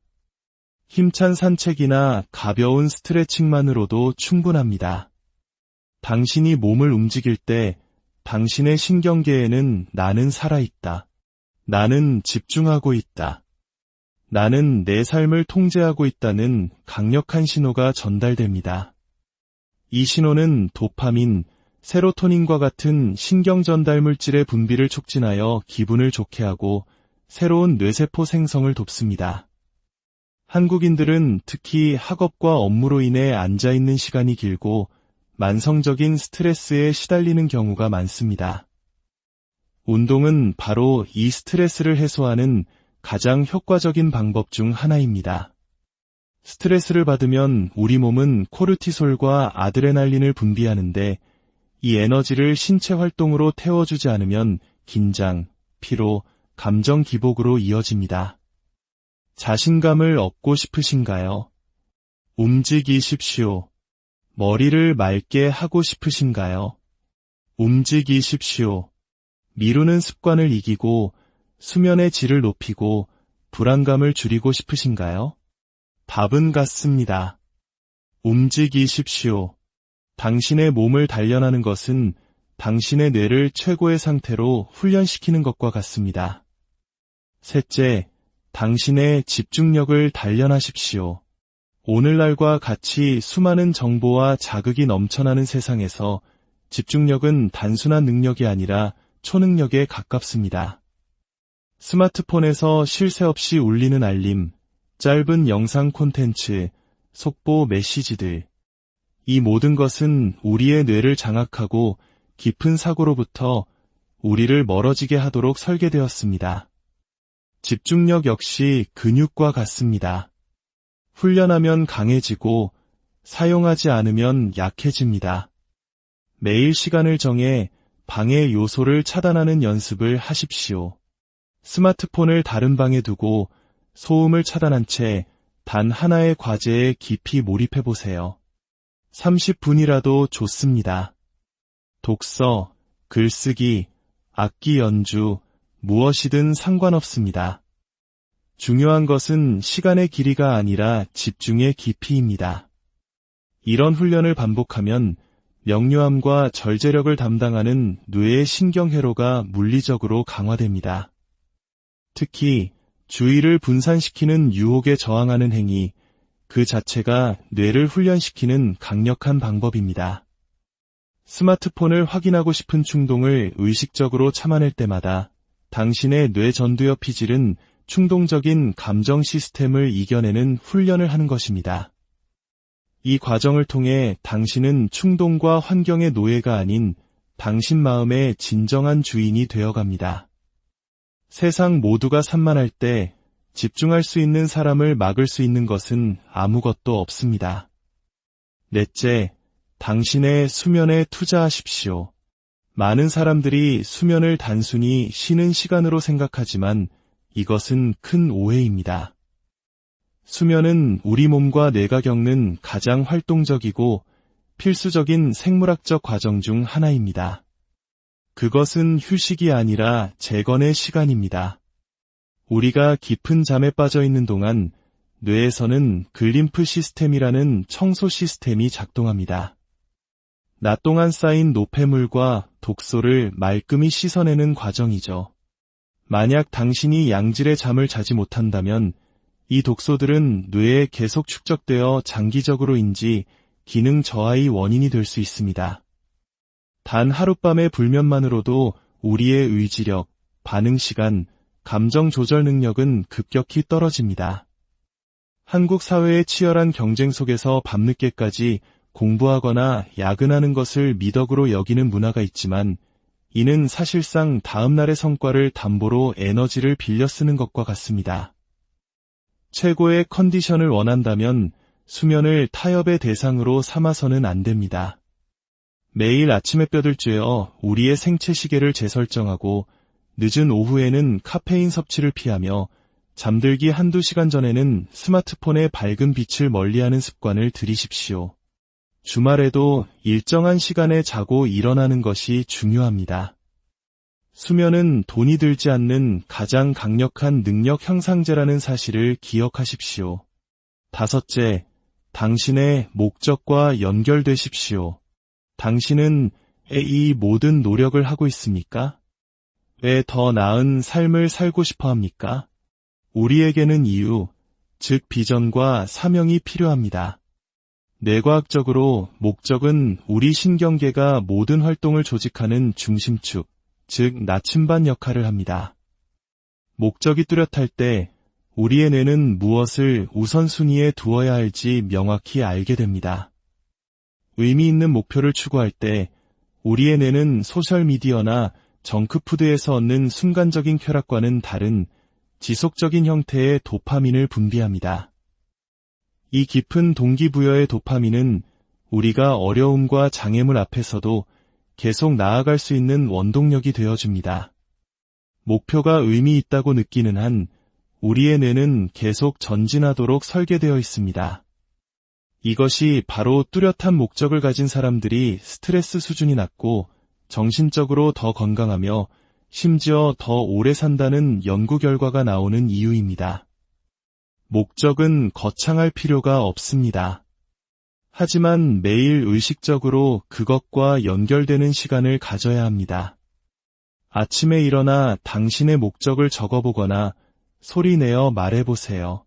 힘찬 산책이나 가벼운 스트레칭만으로도 충분합니다. 당신이 몸을 움직일 때 당신의 신경계에는 나는 살아있다. 나는 집중하고 있다. 나는 내 삶을 통제하고 있다는 강력한 신호가 전달됩니다. 이 신호는 도파민, 세로토닌과 같은 신경 전달 물질의 분비를 촉진하여 기분을 좋게 하고 새로운 뇌세포 생성을 돕습니다. 한국인들은 특히 학업과 업무로 인해 앉아있는 시간이 길고 만성적인 스트레스에 시달리는 경우가 많습니다. 운동은 바로 이 스트레스를 해소하는 가장 효과적인 방법 중 하나입니다. 스트레스를 받으면 우리 몸은 코르티솔과 아드레날린을 분비하는데 이 에너지를 신체 활동으로 태워주지 않으면 긴장, 피로, 감정 기복으로 이어집니다. 자신감을 얻고 싶으신가요? 움직이십시오. 머리를 맑게 하고 싶으신가요? 움직이십시오. 미루는 습관을 이기고 수면의 질을 높이고 불안감을 줄이고 싶으신가요? 답은 같습니다. 움직이십시오. 당신의 몸을 단련하는 것은 당신의 뇌를 최고의 상태로 훈련시키는 것과 같습니다. 셋째, 당신의 집중력을 단련하십시오. 오늘날과 같이 수많은 정보와 자극이 넘쳐나는 세상에서 집중력은 단순한 능력이 아니라 초능력에 가깝습니다. 스마트폰에서 쉴 새 없이 울리는 알림, 짧은 영상 콘텐츠, 속보 메시지들. 이 모든 것은 우리의 뇌를 장악하고 깊은 사고로부터 우리를 멀어지게 하도록 설계되었습니다. 집중력 역시 근육과 같습니다. 훈련하면 강해지고 사용하지 않으면 약해집니다. 매일 시간을 정해 방해 요소를 차단하는 연습을 하십시오. 스마트폰을 다른 방에 두고 소음을 차단한 채 단 하나의 과제에 깊이 몰입해보세요. 30분이라도 좋습니다. 독서, 글쓰기, 악기 연주, 무엇이든 상관없습니다. 중요한 것은 시간의 길이가 아니라 집중의 깊이입니다. 이런 훈련을 반복하면 명료함과 절제력을 담당하는 뇌의 신경회로가 물리적으로 강화됩니다. 특히 주의를 분산시키는 유혹에 저항하는 행위, 그 자체가 뇌를 훈련시키는 강력한 방법입니다. 스마트폰을 확인하고 싶은 충동을 의식적으로 참아낼 때마다 당신의 뇌 전두엽 피질은 충동적인 감정 시스템을 이겨내는 훈련을 하는 것입니다. 이 과정을 통해 당신은 충동과 환경의 노예가 아닌 당신 마음의 진정한 주인이 되어갑니다. 세상 모두가 산만할 때 집중할 수 있는 사람을 막을 수 있는 것은 아무것도 없습니다. 넷째, 당신의 수면에 투자하십시오. 많은 사람들이 수면을 단순히 쉬는 시간으로 생각하지만 이것은 큰 오해입니다. 수면은 우리 몸과 뇌가 겪는 가장 활동적이고 필수적인 생물학적 과정 중 하나입니다. 그것은 휴식이 아니라 재건의 시간입니다. 우리가 깊은 잠에 빠져 있는 동안 뇌에서는 글림프 시스템이라는 청소 시스템이 작동합니다. 낮 동안 쌓인 노폐물과 독소를 말끔히 씻어내는 과정이죠. 만약 당신이 양질의 잠을 자지 못한다면 이 독소들은 뇌에 계속 축적되어 장기적으로 인지 기능 저하의 원인이 될 수 있습니다. 단 하룻밤의 불면만으로도 우리의 의지력, 반응 시간, 감정 조절 능력은 급격히 떨어집니다. 한국 사회의 치열한 경쟁 속에서 밤늦게까지 공부하거나 야근하는 것을 미덕으로 여기는 문화가 있지만 이는 사실상 다음날의 성과를 담보로 에너지를 빌려 쓰는 것과 같습니다. 최고의 컨디션을 원한다면 수면을 타협의 대상으로 삼아서는 안 됩니다. 매일 아침에 뼈들 쬐어 우리의 생체 시계를 재설정하고 늦은 오후에는 카페인 섭취를 피하며 잠들기 한두 시간 전에는 스마트폰의 밝은 빛을 멀리하는 습관을 들이십시오. 주말에도 일정한 시간에 자고 일어나는 것이 중요합니다. 수면은 돈이 들지 않는 가장 강력한 능력 향상제라는 사실을 기억하십시오. 다섯째, 당신의 목적과 연결되십시오. 당신은 이 모든 노력을 하고 있습니까? 왜 더 나은 삶을 살고 싶어 합니까? 우리에게는 이유, 즉 비전과 사명이 필요합니다. 뇌과학적으로 목적은 우리 신경계가 모든 활동을 조직하는 중심축, 즉 나침반 역할을 합니다. 목적이 뚜렷할 때 우리의 뇌는 무엇을 우선순위에 두어야 할지 명확히 알게 됩니다. 의미 있는 목표를 추구할 때 우리의 뇌는 소셜미디어나 정크푸드에서 얻는 순간적인 쾌락과는 다른 지속적인 형태의 도파민을 분비합니다. 이 깊은 동기부여의 도파민은 우리가 어려움과 장애물 앞에서도 계속 나아갈 수 있는 원동력이 되어줍니다. 목표가 의미 있다고 느끼는 한 우리의 뇌는 계속 전진하도록 설계되어 있습니다. 이것이 바로 뚜렷한 목적을 가진 사람들이 스트레스 수준이 낮고 정신적으로 더 건강하며 심지어 더 오래 산다는 연구 결과가 나오는 이유입니다. 목적은 거창할 필요가 없습니다. 하지만 매일 의식적으로 그것과 연결되는 시간을 가져야 합니다. 아침에 일어나 당신의 목적을 적어보거나 소리내어 말해보세요.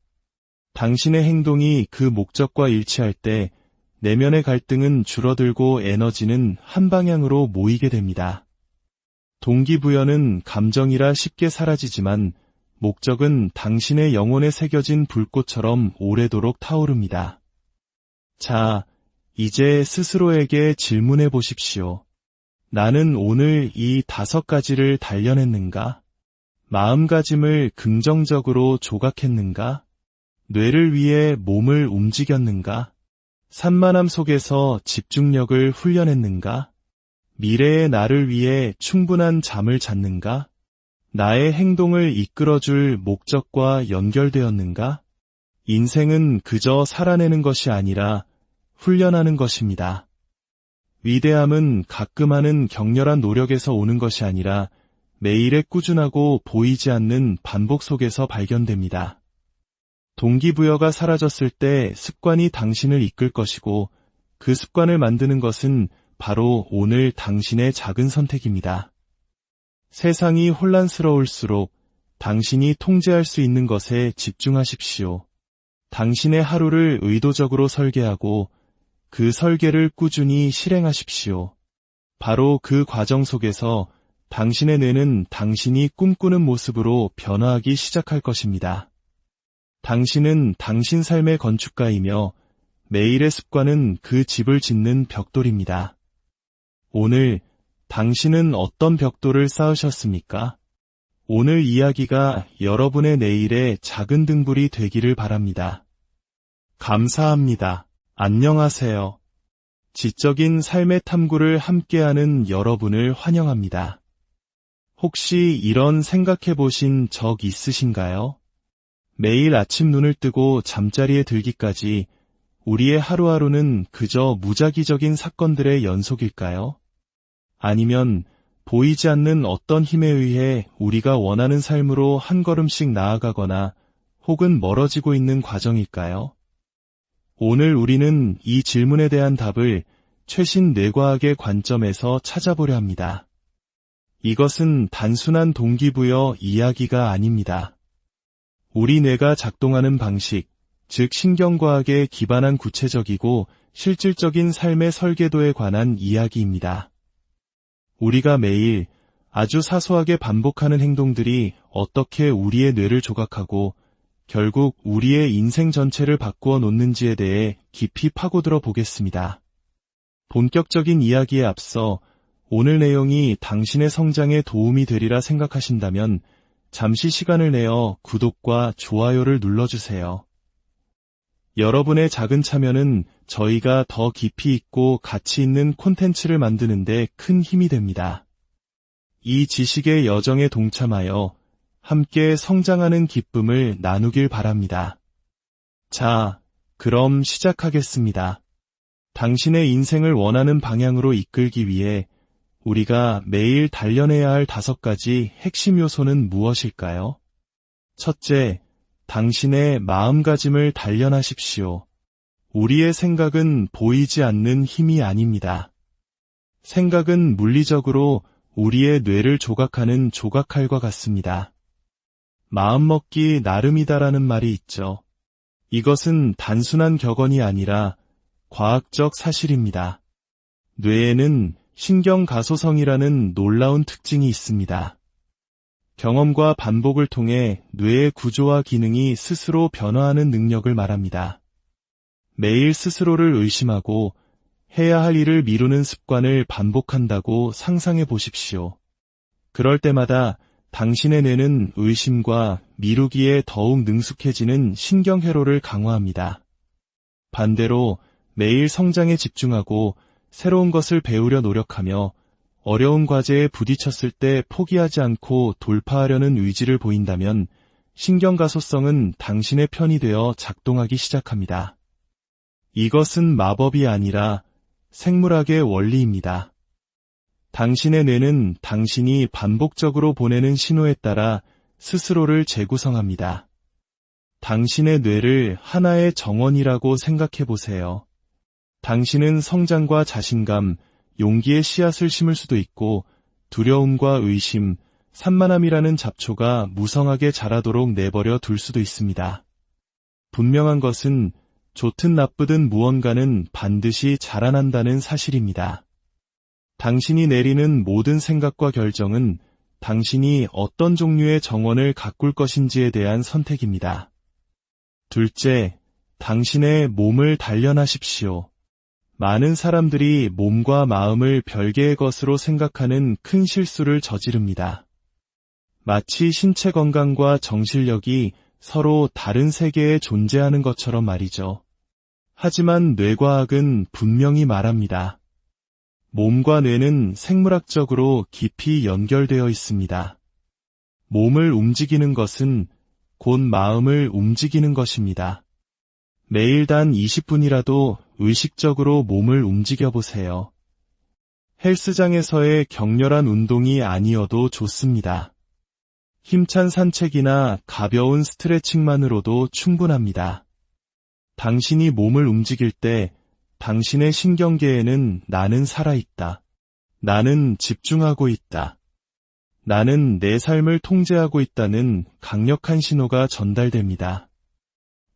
당신의 행동이 그 목적과 일치할 때 내면의 갈등은 줄어들고 에너지는 한 방향으로 모이게 됩니다. 동기부여는 감정이라 쉽게 사라지지만 목적은 당신의 영혼에 새겨진 불꽃처럼 오래도록 타오릅니다. 자, 이제 스스로에게 질문해 보십시오. 나는 오늘 이 5가지를 단련했는가? 마음가짐을 긍정적으로 조각했는가? 뇌를 위해 몸을 움직였는가? 산만함 속에서 집중력을 훈련했는가? 미래의 나를 위해 충분한 잠을 잤는가? 나의 행동을 이끌어줄 목적과 연결되었는가? 인생은 그저 살아내는 것이 아니라 훈련하는 것입니다. 위대함은 가끔 하는 격렬한 노력에서 오는 것이 아니라 매일의 꾸준하고 보이지 않는 반복 속에서 발견됩니다. 동기부여가 사라졌을 때 습관이 당신을 이끌 것이고 그 습관을 만드는 것은 바로 오늘 당신의 작은 선택입니다. 세상이 혼란스러울수록 당신이 통제할 수 있는 것에 집중하십시오. 당신의 하루를 의도적으로 설계하고 그 설계를 꾸준히 실행하십시오. 바로 그 과정 속에서 당신의 뇌는 당신이 꿈꾸는 모습으로 변화하기 시작할 것입니다. 당신은 당신 삶의 건축가이며 매일의 습관은 그 집을 짓는 벽돌입니다. 오늘 당신은 어떤 벽돌을 쌓으셨습니까? 오늘 이야기가 여러분의 내일의 작은 등불이 되기를 바랍니다. 감사합니다. 안녕하세요. 지적인 삶의 탐구를 함께하는 여러분을 환영합니다. 혹시 이런 생각해 보신 적 있으신가요? 매일 아침 눈을 뜨고 잠자리에 들기까지 우리의 하루하루는 그저 무작위적인 사건들의 연속일까요? 아니면 보이지 않는 어떤 힘에 의해 우리가 원하는 삶으로 한 걸음씩 나아가거나 혹은 멀어지고 있는 과정일까요? 오늘 우리는 이 질문에 대한 답을 최신 뇌과학의 관점에서 찾아보려 합니다. 이것은 단순한 동기부여 이야기가 아닙니다. 우리 뇌가 작동하는 방식, 즉 신경과학에 기반한 구체적이고 실질적인 삶의 설계도에 관한 이야기입니다. 우리가 매일 아주 사소하게 반복하는 행동들이 어떻게 우리의 뇌를 조각하고 결국 우리의 인생 전체를 바꾸어 놓는지에 대해 깊이 파고들어 보겠습니다. 본격적인 이야기에 앞서 오늘 내용이 당신의 성장에 도움이 되리라 생각하신다면 잠시 시간을 내어 구독과 좋아요를 눌러주세요. 여러분의 작은 참여는 저희가 더 깊이 있고 가치 있는 콘텐츠를 만드는 데 큰 힘이 됩니다. 이 지식의 여정에 동참하여 함께 성장하는 기쁨을 나누길 바랍니다. 자, 그럼 시작하겠습니다. 당신의 인생을 원하는 방향으로 이끌기 위해 우리가 매일 단련해야 할 5가지 핵심 요소는 무엇일까요? 첫째, 당신의 마음가짐을 단련하십시오. 우리의 생각은 보이지 않는 힘이 아닙니다. 생각은 물리적으로 우리의 뇌를 조각하는 조각칼과 같습니다. 마음먹기 나름이다라는 말이 있죠. 이것은 단순한 격언이 아니라 과학적 사실입니다. 뇌에는 신경가소성이라는 놀라운 특징이 있습니다. 경험과 반복을 통해 뇌의 구조와 기능이 스스로 변화하는 능력을 말합니다. 매일 스스로를 의심하고 해야 할 일을 미루는 습관을 반복한다고 상상해 보십시오. 그럴 때마다 당신의 뇌는 의심과 미루기에 더욱 능숙해지는 신경회로를 강화합니다. 반대로 매일 성장에 집중하고 새로운 것을 배우려 노력하며 어려운 과제에 부딪혔을 때 포기하지 않고 돌파하려는 의지를 보인다면 신경가소성은 당신의 편이 되어 작동하기 시작합니다. 이것은 마법이 아니라 생물학의 원리입니다. 당신의 뇌는 당신이 반복적으로 보내는 신호에 따라 스스로를 재구성합니다. 당신의 뇌를 하나의 정원이라고 생각해 보세요. 당신은 성장과 자신감, 용기의 씨앗을 심을 수도 있고 두려움과 의심, 산만함이라는 잡초가 무성하게 자라도록 내버려 둘 수도 있습니다. 분명한 것은 좋든 나쁘든 무언가는 반드시 자라난다는 사실입니다. 당신이 내리는 모든 생각과 결정은 당신이 어떤 종류의 정원을 가꿀 것인지에 대한 선택입니다. 둘째, 당신의 몸을 단련하십시오. 많은 사람들이 몸과 마음을 별개의 것으로 생각하는 큰 실수를 저지릅니다. 마치 신체 건강과 정신력이 서로 다른 세계에 존재하는 것처럼 말이죠. 하지만 뇌과학은 분명히 말합니다. 몸과 뇌는 생물학적으로 깊이 연결되어 있습니다. 몸을 움직이는 것은 곧 마음을 움직이는 것입니다. 매일 단 20분이라도 의식적으로 몸을 움직여보세요. 헬스장에서의 격렬한 운동이 아니어도 좋습니다. 힘찬 산책이나 가벼운 스트레칭만으로도 충분합니다. 당신이 몸을 움직일 때 당신의 신경계에는 나는 살아있다. 나는 집중하고 있다. 나는 내 삶을 통제하고 있다는 강력한 신호가 전달됩니다.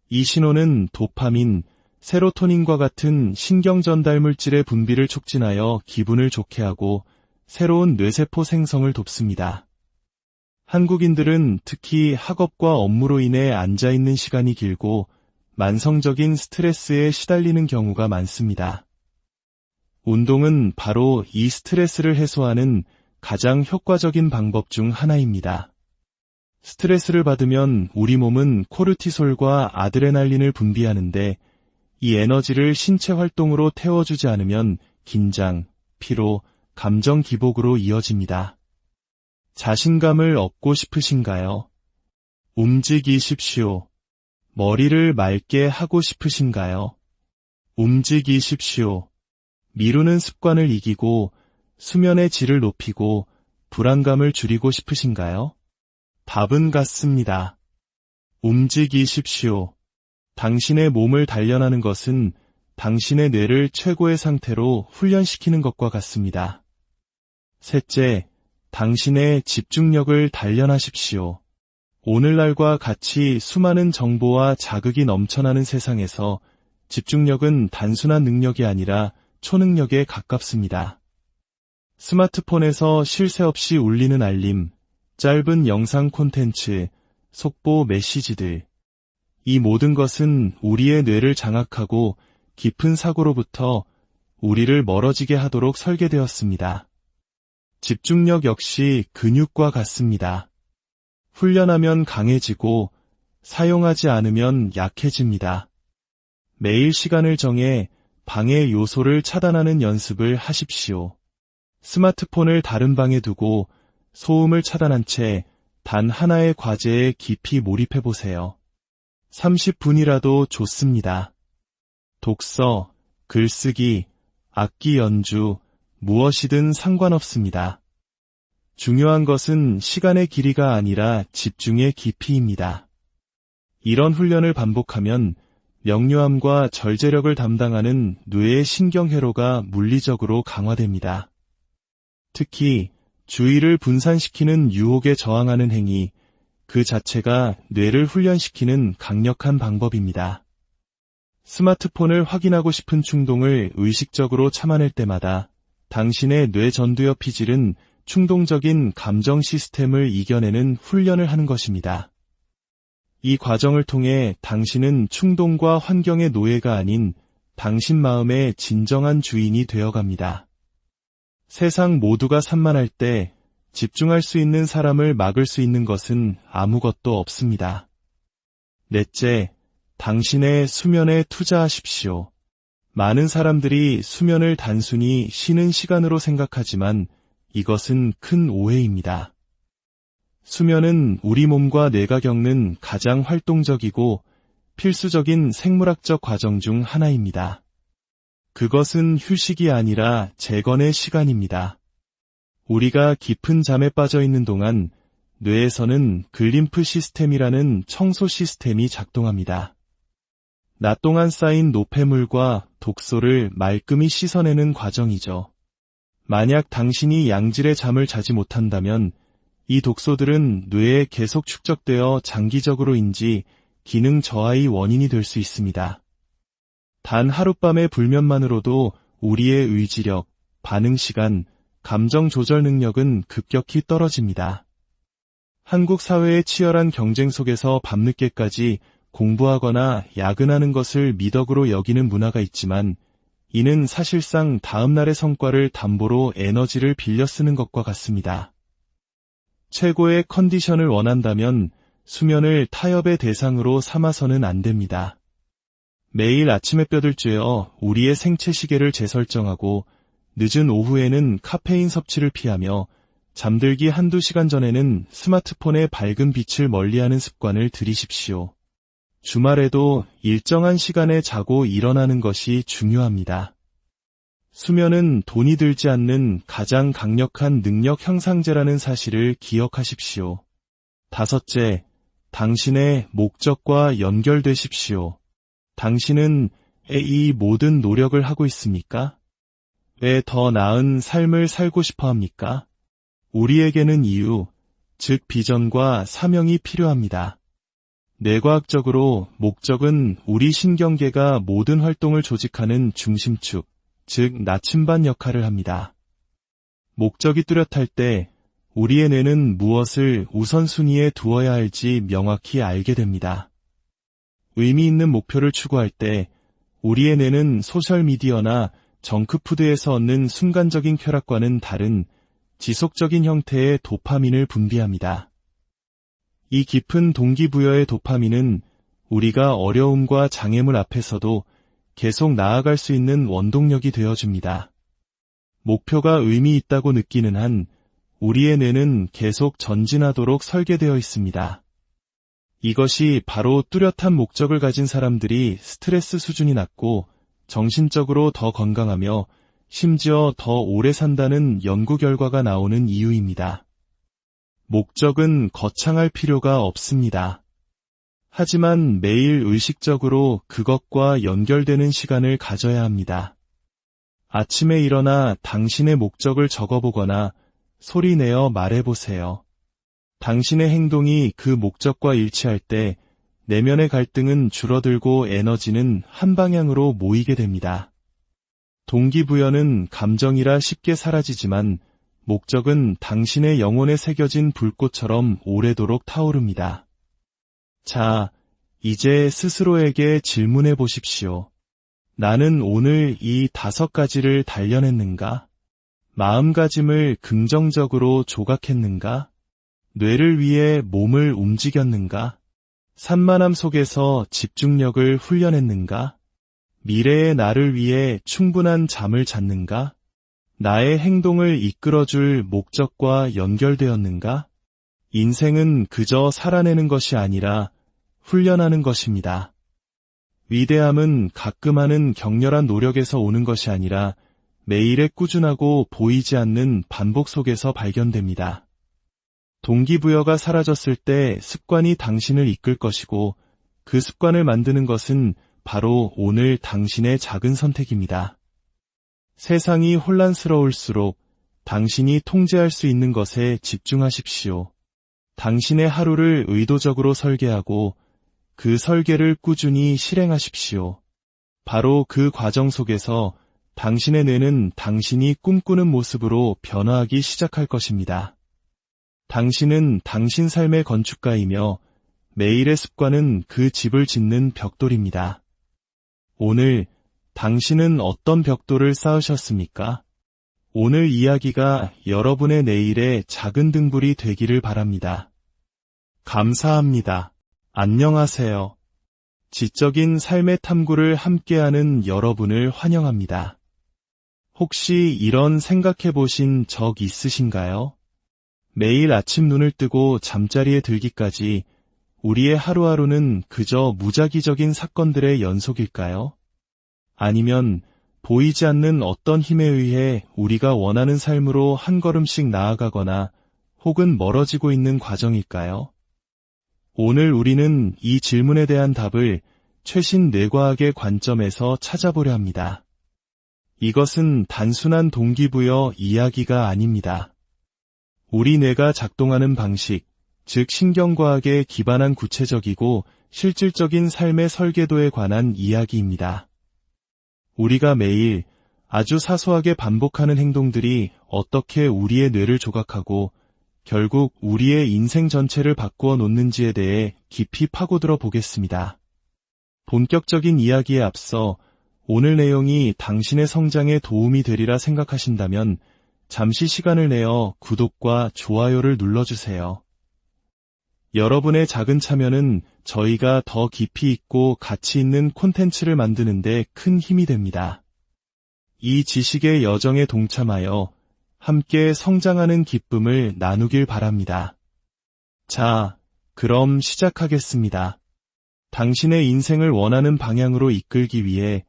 이 신호는 도파민, 세로토닌과 같은 신경 전달 물질의 분비를 촉진하여 기분을 좋게 하고 새로운 뇌세포 생성을 돕습니다. 한국인들은 특히 학업과 업무로 인해 앉아있는 시간이 길고 만성적인 스트레스에 시달리는 경우가 많습니다. 운동은 바로 이 스트레스를 해소하는 가장 효과적인 방법 중 하나입니다. 스트레스를 받으면 우리 몸은 코르티솔과 아드레날린을 분비하는데 이 에너지를 신체 활동으로 태워주지 않으면 긴장, 피로, 감정 기복으로 이어집니다. 자신감을 얻고 싶으신가요? 움직이십시오. 머리를 맑게 하고 싶으신가요? 움직이십시오. 미루는 습관을 이기고 수면의 질을 높이고 불안감을 줄이고 싶으신가요? 답은 같습니다. 움직이십시오. 당신의 몸을 단련하는 것은 당신의 뇌를 최고의 상태로 훈련시키는 것과 같습니다. 셋째, 당신의 집중력을 단련하십시오. 오늘날과 같이 수많은 정보와 자극이 넘쳐나는 세상에서 집중력은 단순한 능력이 아니라 초능력에 가깝습니다. 스마트폰에서 쉴 새 없이 울리는 알림, 짧은 영상 콘텐츠, 속보 메시지들. 이 모든 것은 우리의 뇌를 장악하고 깊은 사고로부터 우리를 멀어지게 하도록 설계되었습니다. 집중력 역시 근육과 같습니다. 훈련하면 강해지고 사용하지 않으면 약해집니다. 매일 시간을 정해 방해 요소를 차단하는 연습을 하십시오. 스마트폰을 다른 방에 두고 소음을 차단한 채 단 하나의 과제에 깊이 몰입해보세요. 30분이라도 좋습니다. 독서, 글쓰기, 악기 연주, 무엇이든 상관없습니다. 중요한 것은 시간의 길이가 아니라 집중의 깊이입니다. 이런 훈련을 반복하면 명료함과 절제력을 담당하는 뇌의 신경회로가 물리적으로 강화됩니다. 특히 주의를 분산시키는 유혹에 저항하는 행위, 그 자체가 뇌를 훈련시키는 강력한 방법입니다. 스마트폰을 확인하고 싶은 충동을 의식적으로 참아낼 때마다 당신의 뇌 전두엽 피질은 충동적인 감정 시스템을 이겨내는 훈련을 하는 것입니다. 이 과정을 통해 당신은 충동과 환경의 노예가 아닌 당신 마음의 진정한 주인이 되어갑니다. 세상 모두가 산만할 때 집중할 수 있는 사람을 막을 수 있는 것은 아무것도 없습니다. 넷째, 당신의 수면에 투자하십시오. 많은 사람들이 수면을 단순히 쉬는 시간으로 생각하지만 이것은 큰 오해입니다. 수면은 우리 몸과 뇌가 겪는 가장 활동적이고 필수적인 생물학적 과정 중 하나입니다. 그것은 휴식이 아니라 재건의 시간입니다. 우리가 깊은 잠에 빠져 있는 동안 뇌에서는 글림프 시스템이라는 청소 시스템이 작동합니다. 낮 동안 쌓인 노폐물과 독소를 말끔히 씻어내는 과정이죠. 만약 당신이 양질의 잠을 자지 못한다면 이 독소들은 뇌에 계속 축적되어 장기적으로인지 기능 저하의 원인이 될 수 있습니다. 단 하룻밤의 불면만으로도 우리의 의지력, 반응 시간, 감정 조절 능력은 급격히 떨어집니다. 한국 사회의 치열한 경쟁 속에서 밤늦게까지 공부하거나 야근하는 것을 미덕으로 여기는 문화가 있지만 이는 사실상 다음날의 성과를 담보로 에너지를 빌려 쓰는 것과 같습니다. 최고의 컨디션을 원한다면 수면을 타협의 대상으로 삼아서는 안 됩니다. 매일 아침에 뼈들 쬐어 우리의 생체 시계를 재설정하고 늦은 오후에는 카페인 섭취를 피하며 잠들기 한두 시간 전에는 스마트폰의 밝은 빛을 멀리하는 습관을 들이십시오. 주말에도 일정한 시간에 자고 일어나는 것이 중요합니다. 수면은 돈이 들지 않는 가장 강력한 능력 향상제라는 사실을 기억하십시오. 다섯째, 당신의 목적과 연결되십시오. 당신은 왜 이 모든 노력을 하고 있습니까? 왜 더 나은 삶을 살고 싶어 합니까? 우리에게는 이유, 즉 비전과 사명이 필요합니다. 뇌과학적으로 목적은 우리 신경계가 모든 활동을 조직하는 중심축, 즉 나침반 역할을 합니다. 목적이 뚜렷할 때 우리의 뇌는 무엇을 우선순위에 두어야 할지 명확히 알게 됩니다. 의미 있는 목표를 추구할 때 우리의 뇌는 소셜미디어나 정크푸드에서 얻는 순간적인 쾌락과는 다른 지속적인 형태의 도파민을 분비합니다. 이 깊은 동기부여의 도파민은 우리가 어려움과 장애물 앞에서도 계속 나아갈 수 있는 원동력이 되어줍니다. 목표가 의미 있다고 느끼는 한 우리의 뇌는 계속 전진하도록 설계되어 있습니다. 이것이 바로 뚜렷한 목적을 가진 사람들이 스트레스 수준이 낮고 정신적으로 더 건강하며 심지어 더 오래 산다는 연구 결과가 나오는 이유입니다. 목적은 거창할 필요가 없습니다. 하지만 매일 의식적으로 그것과 연결되는 시간을 가져야 합니다. 아침에 일어나 당신의 목적을 적어보거나 소리내어 말해보세요. 당신의 행동이 그 목적과 일치할 때 내면의 갈등은 줄어들고 에너지는 한 방향으로 모이게 됩니다. 동기부여는 감정이라 쉽게 사라지지만 목적은 당신의 영혼에 새겨진 불꽃처럼 오래도록 타오릅니다. 자, 이제 스스로에게 질문해 보십시오. 나는 오늘 이 5가지를 단련했는가? 마음가짐을 긍정적으로 조각했는가? 뇌를 위해 몸을 움직였는가? 산만함 속에서 집중력을 훈련했는가? 미래의 나를 위해 충분한 잠을 잤는가? 나의 행동을 이끌어줄 목적과 연결되었는가? 인생은 그저 살아내는 것이 아니라 훈련하는 것입니다. 위대함은 가끔 하는 격렬한 노력에서 오는 것이 아니라 매일의 꾸준하고 보이지 않는 반복 속에서 발견됩니다. 동기부여가 사라졌을 때 습관이 당신을 이끌 것이고 그 습관을 만드는 것은 바로 오늘 당신의 작은 선택입니다. 세상이 혼란스러울수록 당신이 통제할 수 있는 것에 집중하십시오. 당신의 하루를 의도적으로 설계하고 그 설계를 꾸준히 실행하십시오. 바로 그 과정 속에서 당신의 뇌는 당신이 꿈꾸는 모습으로 변화하기 시작할 것입니다. 당신은 당신 삶의 건축가이며 매일의 습관은 그 집을 짓는 벽돌입니다. 오늘 당신은 어떤 벽돌을 쌓으셨습니까? 오늘 이야기가 여러분의 내일의 작은 등불이 되기를 바랍니다. 감사합니다. 안녕하세요. 지적인 삶의 탐구를 함께하는 여러분을 환영합니다. 혹시 이런 생각해 보신 적 있으신가요? 매일 아침 눈을 뜨고 잠자리에 들기까지 우리의 하루하루는 그저 무작위적인 사건들의 연속일까요? 아니면 보이지 않는 어떤 힘에 의해 우리가 원하는 삶으로 한 걸음씩 나아가거나 혹은 멀어지고 있는 과정일까요? 오늘 우리는 이 질문에 대한 답을 최신 뇌과학의 관점에서 찾아보려 합니다. 이것은 단순한 동기부여 이야기가 아닙니다. 우리 뇌가 작동하는 방식, 즉 신경과학에 기반한 구체적이고 실질적인 삶의 설계도에 관한 이야기입니다. 우리가 매일 아주 사소하게 반복하는 행동들이 어떻게 우리의 뇌를 조각하고 결국 우리의 인생 전체를 바꾸어 놓는지에 대해 깊이 파고들어 보겠습니다. 본격적인 이야기에 앞서 오늘 내용이 당신의 성장에 도움이 되리라 생각하신다면 잠시 시간을 내어 구독과 좋아요를 눌러주세요. 여러분의 작은 참여는 저희가 더 깊이 있고 가치 있는 콘텐츠를 만드는 데 큰 힘이 됩니다. 이 지식의 여정에 동참하여 함께 성장하는 기쁨을 나누길 바랍니다. 자, 그럼 시작하겠습니다. 당신의 인생을 원하는 방향으로 이끌기 위해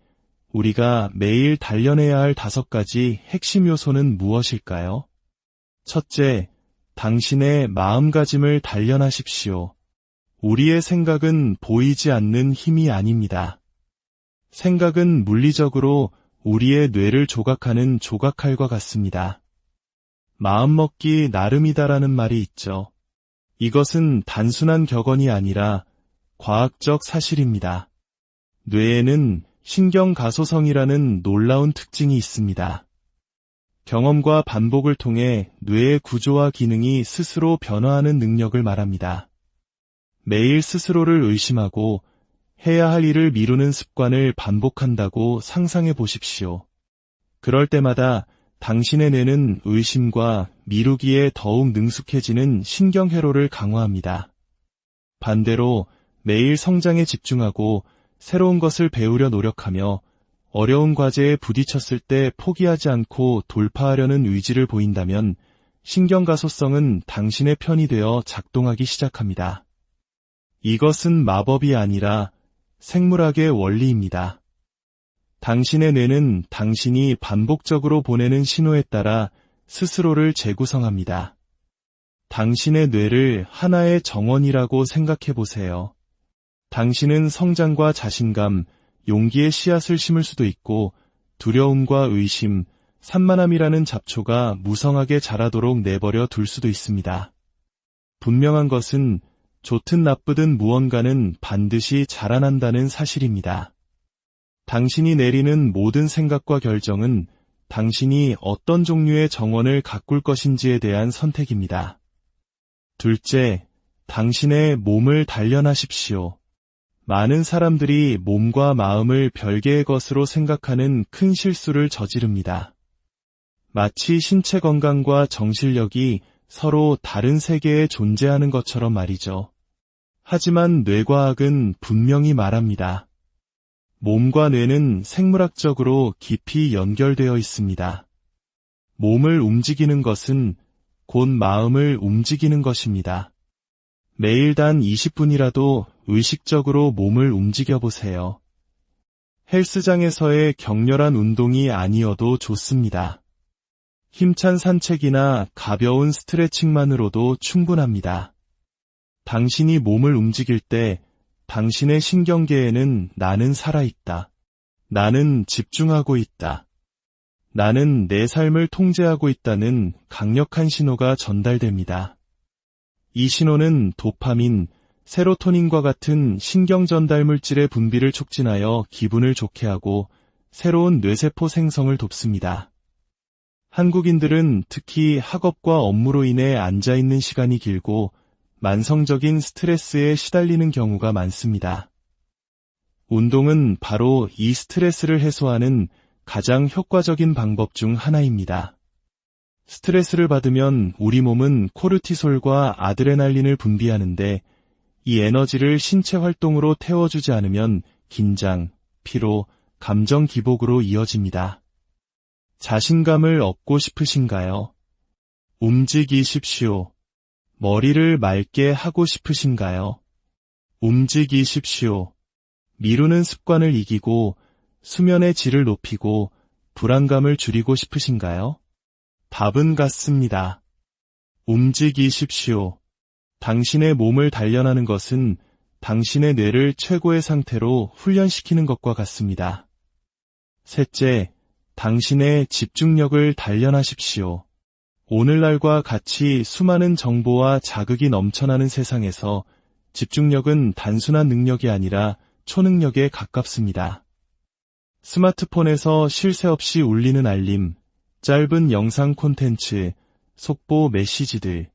우리가 매일 단련해야 할 5가지 핵심 요소는 무엇일까요? 첫째, 당신의 마음가짐을 단련하십시오. 우리의 생각은 보이지 않는 힘이 아닙니다. 생각은 물리적으로 우리의 뇌를 조각하는 조각칼과 같습니다. 마음먹기 나름이다라는 말이 있죠. 이것은 단순한 격언이 아니라 과학적 사실입니다. 뇌에는 신경가소성이라는 놀라운 특징이 있습니다. 경험과 반복을 통해 뇌의 구조와 기능이 스스로 변화하는 능력을 말합니다. 매일 스스로를 의심하고 해야 할 일을 미루는 습관을 반복한다고 상상해 보십시오. 그럴 때마다 당신의 뇌는 의심과 미루기에 더욱 능숙해지는 신경회로를 강화합니다. 반대로 매일 성장에 집중하고 새로운 것을 배우려 노력하며 어려운 과제에 부딪혔을 때 포기하지 않고 돌파하려는 의지를 보인다면 신경가소성은 당신의 편이 되어 작동하기 시작합니다. 이것은 마법이 아니라 생물학의 원리입니다. 당신의 뇌는 당신이 반복적으로 보내는 신호에 따라 스스로를 재구성합니다. 당신의 뇌를 하나의 정원이라고 생각해 보세요. 당신은 성장과 자신감, 용기의 씨앗을 심을 수도 있고 두려움과 의심, 산만함이라는 잡초가 무성하게 자라도록 내버려 둘 수도 있습니다. 분명한 것은 좋든 나쁘든 무언가는 반드시 자라난다는 사실입니다. 당신이 내리는 모든 생각과 결정은 당신이 어떤 종류의 정원을 가꿀 것인지에 대한 선택입니다. 둘째, 당신의 몸을 단련하십시오. 많은 사람들이 몸과 마음을 별개의 것으로 생각하는 큰 실수를 저지릅니다. 마치 신체 건강과 정신력이 서로 다른 세계에 존재하는 것처럼 말이죠. 하지만 뇌과학은 분명히 말합니다. 몸과 뇌는 생물학적으로 깊이 연결되어 있습니다. 몸을 움직이는 것은 곧 마음을 움직이는 것입니다. 매일 단 20분이라도 의식적으로 몸을 움직여보세요. 헬스장에서의 격렬한 운동이 아니어도 좋습니다. 힘찬 산책이나 가벼운 스트레칭만으로도 충분합니다. 당신이 몸을 움직일 때 당신의 신경계에는 나는 살아있다. 나는 집중하고 있다. 나는 내 삶을 통제하고 있다는 강력한 신호가 전달됩니다. 이 신호는 도파민, 세로토닌과 같은 신경 전달 물질의 분비를 촉진하여 기분을 좋게 하고 새로운 뇌세포 생성을 돕습니다. 한국인들은 특히 학업과 업무로 인해 앉아있는 시간이 길고 만성적인 스트레스에 시달리는 경우가 많습니다. 운동은 바로 이 스트레스를 해소하는 가장 효과적인 방법 중 하나입니다. 스트레스를 받으면 우리 몸은 코르티솔과 아드레날린을 분비하는데 이 에너지를 신체 활동으로 태워주지 않으면 긴장, 피로, 감정 기복으로 이어집니다. 자신감을 얻고 싶으신가요? 움직이십시오. 머리를 맑게 하고 싶으신가요? 움직이십시오. 미루는 습관을 이기고 수면의 질을 높이고 불안감을 줄이고 싶으신가요? 답은 같습니다. 움직이십시오. 당신의 몸을 단련하는 것은 당신의 뇌를 최고의 상태로 훈련시키는 것과 같습니다. 셋째, 당신의 집중력을 단련하십시오. 오늘날과 같이 수많은 정보와 자극이 넘쳐나는 세상에서 집중력은 단순한 능력이 아니라 초능력에 가깝습니다. 스마트폰에서 쉴 새 없이 울리는 알림, 짧은 영상 콘텐츠, 속보 메시지들.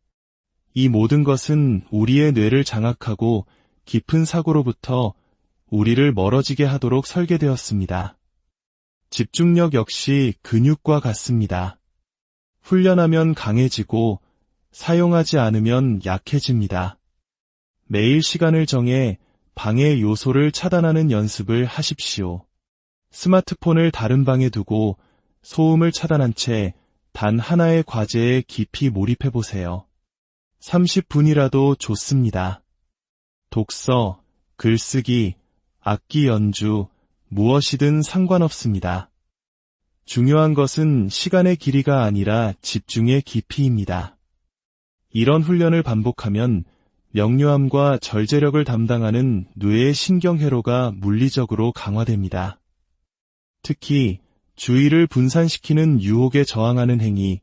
이 모든 것은 우리의 뇌를 장악하고 깊은 사고로부터 우리를 멀어지게 하도록 설계되었습니다. 집중력 역시 근육과 같습니다. 훈련하면 강해지고 사용하지 않으면 약해집니다. 매일 시간을 정해 방해 요소를 차단하는 연습을 하십시오. 스마트폰을 다른 방에 두고 소음을 차단한 채 단 하나의 과제에 깊이 몰입해보세요. 30분이라도 좋습니다. 독서, 글쓰기, 악기 연주, 무엇이든 상관없습니다. 중요한 것은 시간의 길이가 아니라 집중의 깊이입니다. 이런 훈련을 반복하면 명료함과 절제력을 담당하는 뇌의 신경회로가 물리적으로 강화됩니다. 특히 주의를 분산시키는 유혹에 저항하는 행위,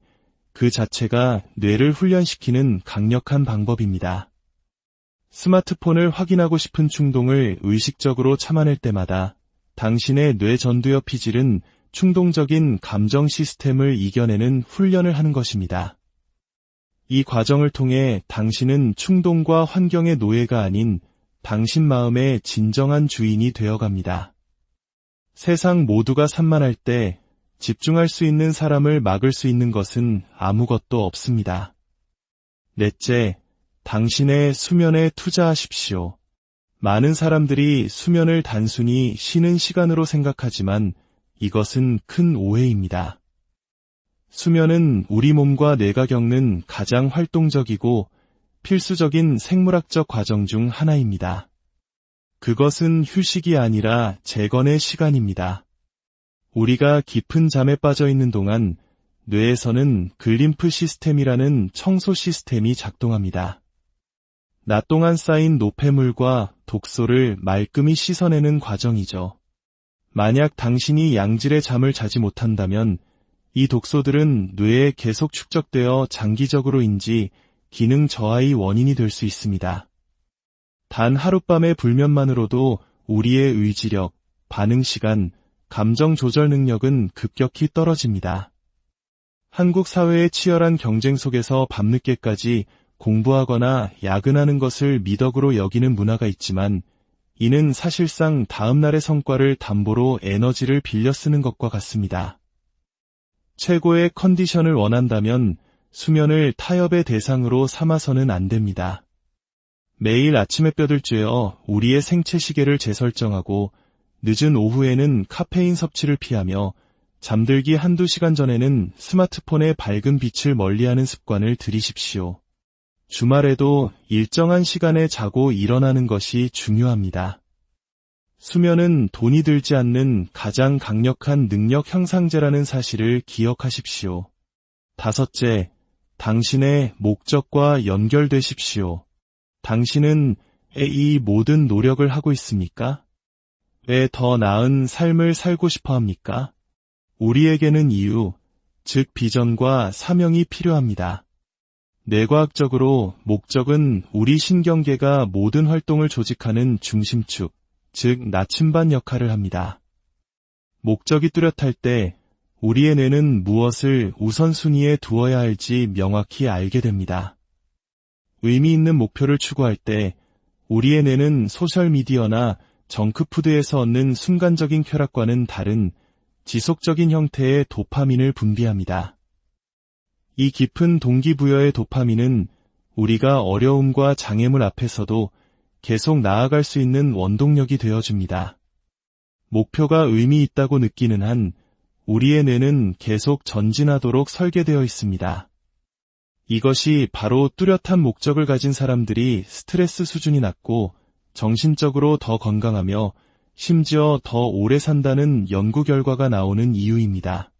그 자체가 뇌를 훈련시키는 강력한 방법입니다. 스마트폰을 확인하고 싶은 충동을 의식적으로 참아낼 때마다 당신의 뇌 전두엽 피질은 충동적인 감정 시스템을 이겨내는 훈련을 하는 것입니다. 이 과정을 통해 당신은 충동과 환경의 노예가 아닌 당신 마음의 진정한 주인이 되어갑니다. 세상 모두가 산만할 때 집중할 수 있는 사람을 막을 수 있는 것은 아무것도 없습니다. 넷째, 당신의 수면에 투자하십시오. 많은 사람들이 수면을 단순히 쉬는 시간으로 생각하지만 이것은 큰 오해입니다. 수면은 우리 몸과 뇌가 겪는 가장 활동적이고 필수적인 생물학적 과정 중 하나입니다. 그것은 휴식이 아니라 재건의 시간입니다. 우리가 깊은 잠에 빠져 있는 동안 뇌에서는 글림프 시스템이라는 청소 시스템이 작동합니다. 낮 동안 쌓인 노폐물과 독소를 말끔히 씻어내는 과정이죠. 만약 당신이 양질의 잠을 자지 못한다면 이 독소들은 뇌에 계속 축적되어 장기적으로인지 기능 저하의 원인이 될 수 있습니다. 단 하룻밤의 불면만으로도 우리의 의지력, 반응 시간, 감정 조절 능력은 급격히 떨어집니다. 한국 사회의 치열한 경쟁 속에서 밤늦게까지 공부하거나 야근하는 것을 미덕으로 여기는 문화가 있지만 이는 사실상 다음날의 성과를 담보로 에너지를 빌려 쓰는 것과 같습니다. 최고의 컨디션을 원한다면 수면을 타협의 대상으로 삼아서는 안 됩니다. 매일 아침에 뼈들 쬐어 우리의 생체 시계를 재설정하고 늦은 오후에는 카페인 섭취를 피하며 잠들기 한두 시간 전에는 스마트폰의 밝은 빛을 멀리하는 습관을 들이십시오. 주말에도 일정한 시간에 자고 일어나는 것이 중요합니다. 수면은 돈이 들지 않는 가장 강력한 능력 향상제라는 사실을 기억하십시오. 다섯째, 당신의 목적과 연결되십시오. 당신은 이 모든 노력을 하고 있습니까? 왜 더 나은 삶을 살고 싶어 합니까? 우리에게는 이유, 즉 비전과 사명이 필요합니다. 뇌과학적으로 목적은 우리 신경계가 모든 활동을 조직하는 중심축, 즉 나침반 역할을 합니다. 목적이 뚜렷할 때 우리의 뇌는 무엇을 우선순위에 두어야 할지 명확히 알게 됩니다. 의미 있는 목표를 추구할 때 우리의 뇌는 소셜미디어나 정크푸드에서 얻는 순간적인 쾌락과는 다른 지속적인 형태의 도파민을 분비합니다. 이 깊은 동기부여의 도파민은 우리가 어려움과 장애물 앞에서도 계속 나아갈 수 있는 원동력이 되어줍니다. 목표가 의미 있다고 느끼는 한 우리의 뇌는 계속 전진하도록 설계되어 있습니다. 이것이 바로 뚜렷한 목적을 가진 사람들이 스트레스 수준이 낮고 정신적으로 더 건강하며 심지어 더 오래 산다는 연구 결과가 나오는 이유입니다.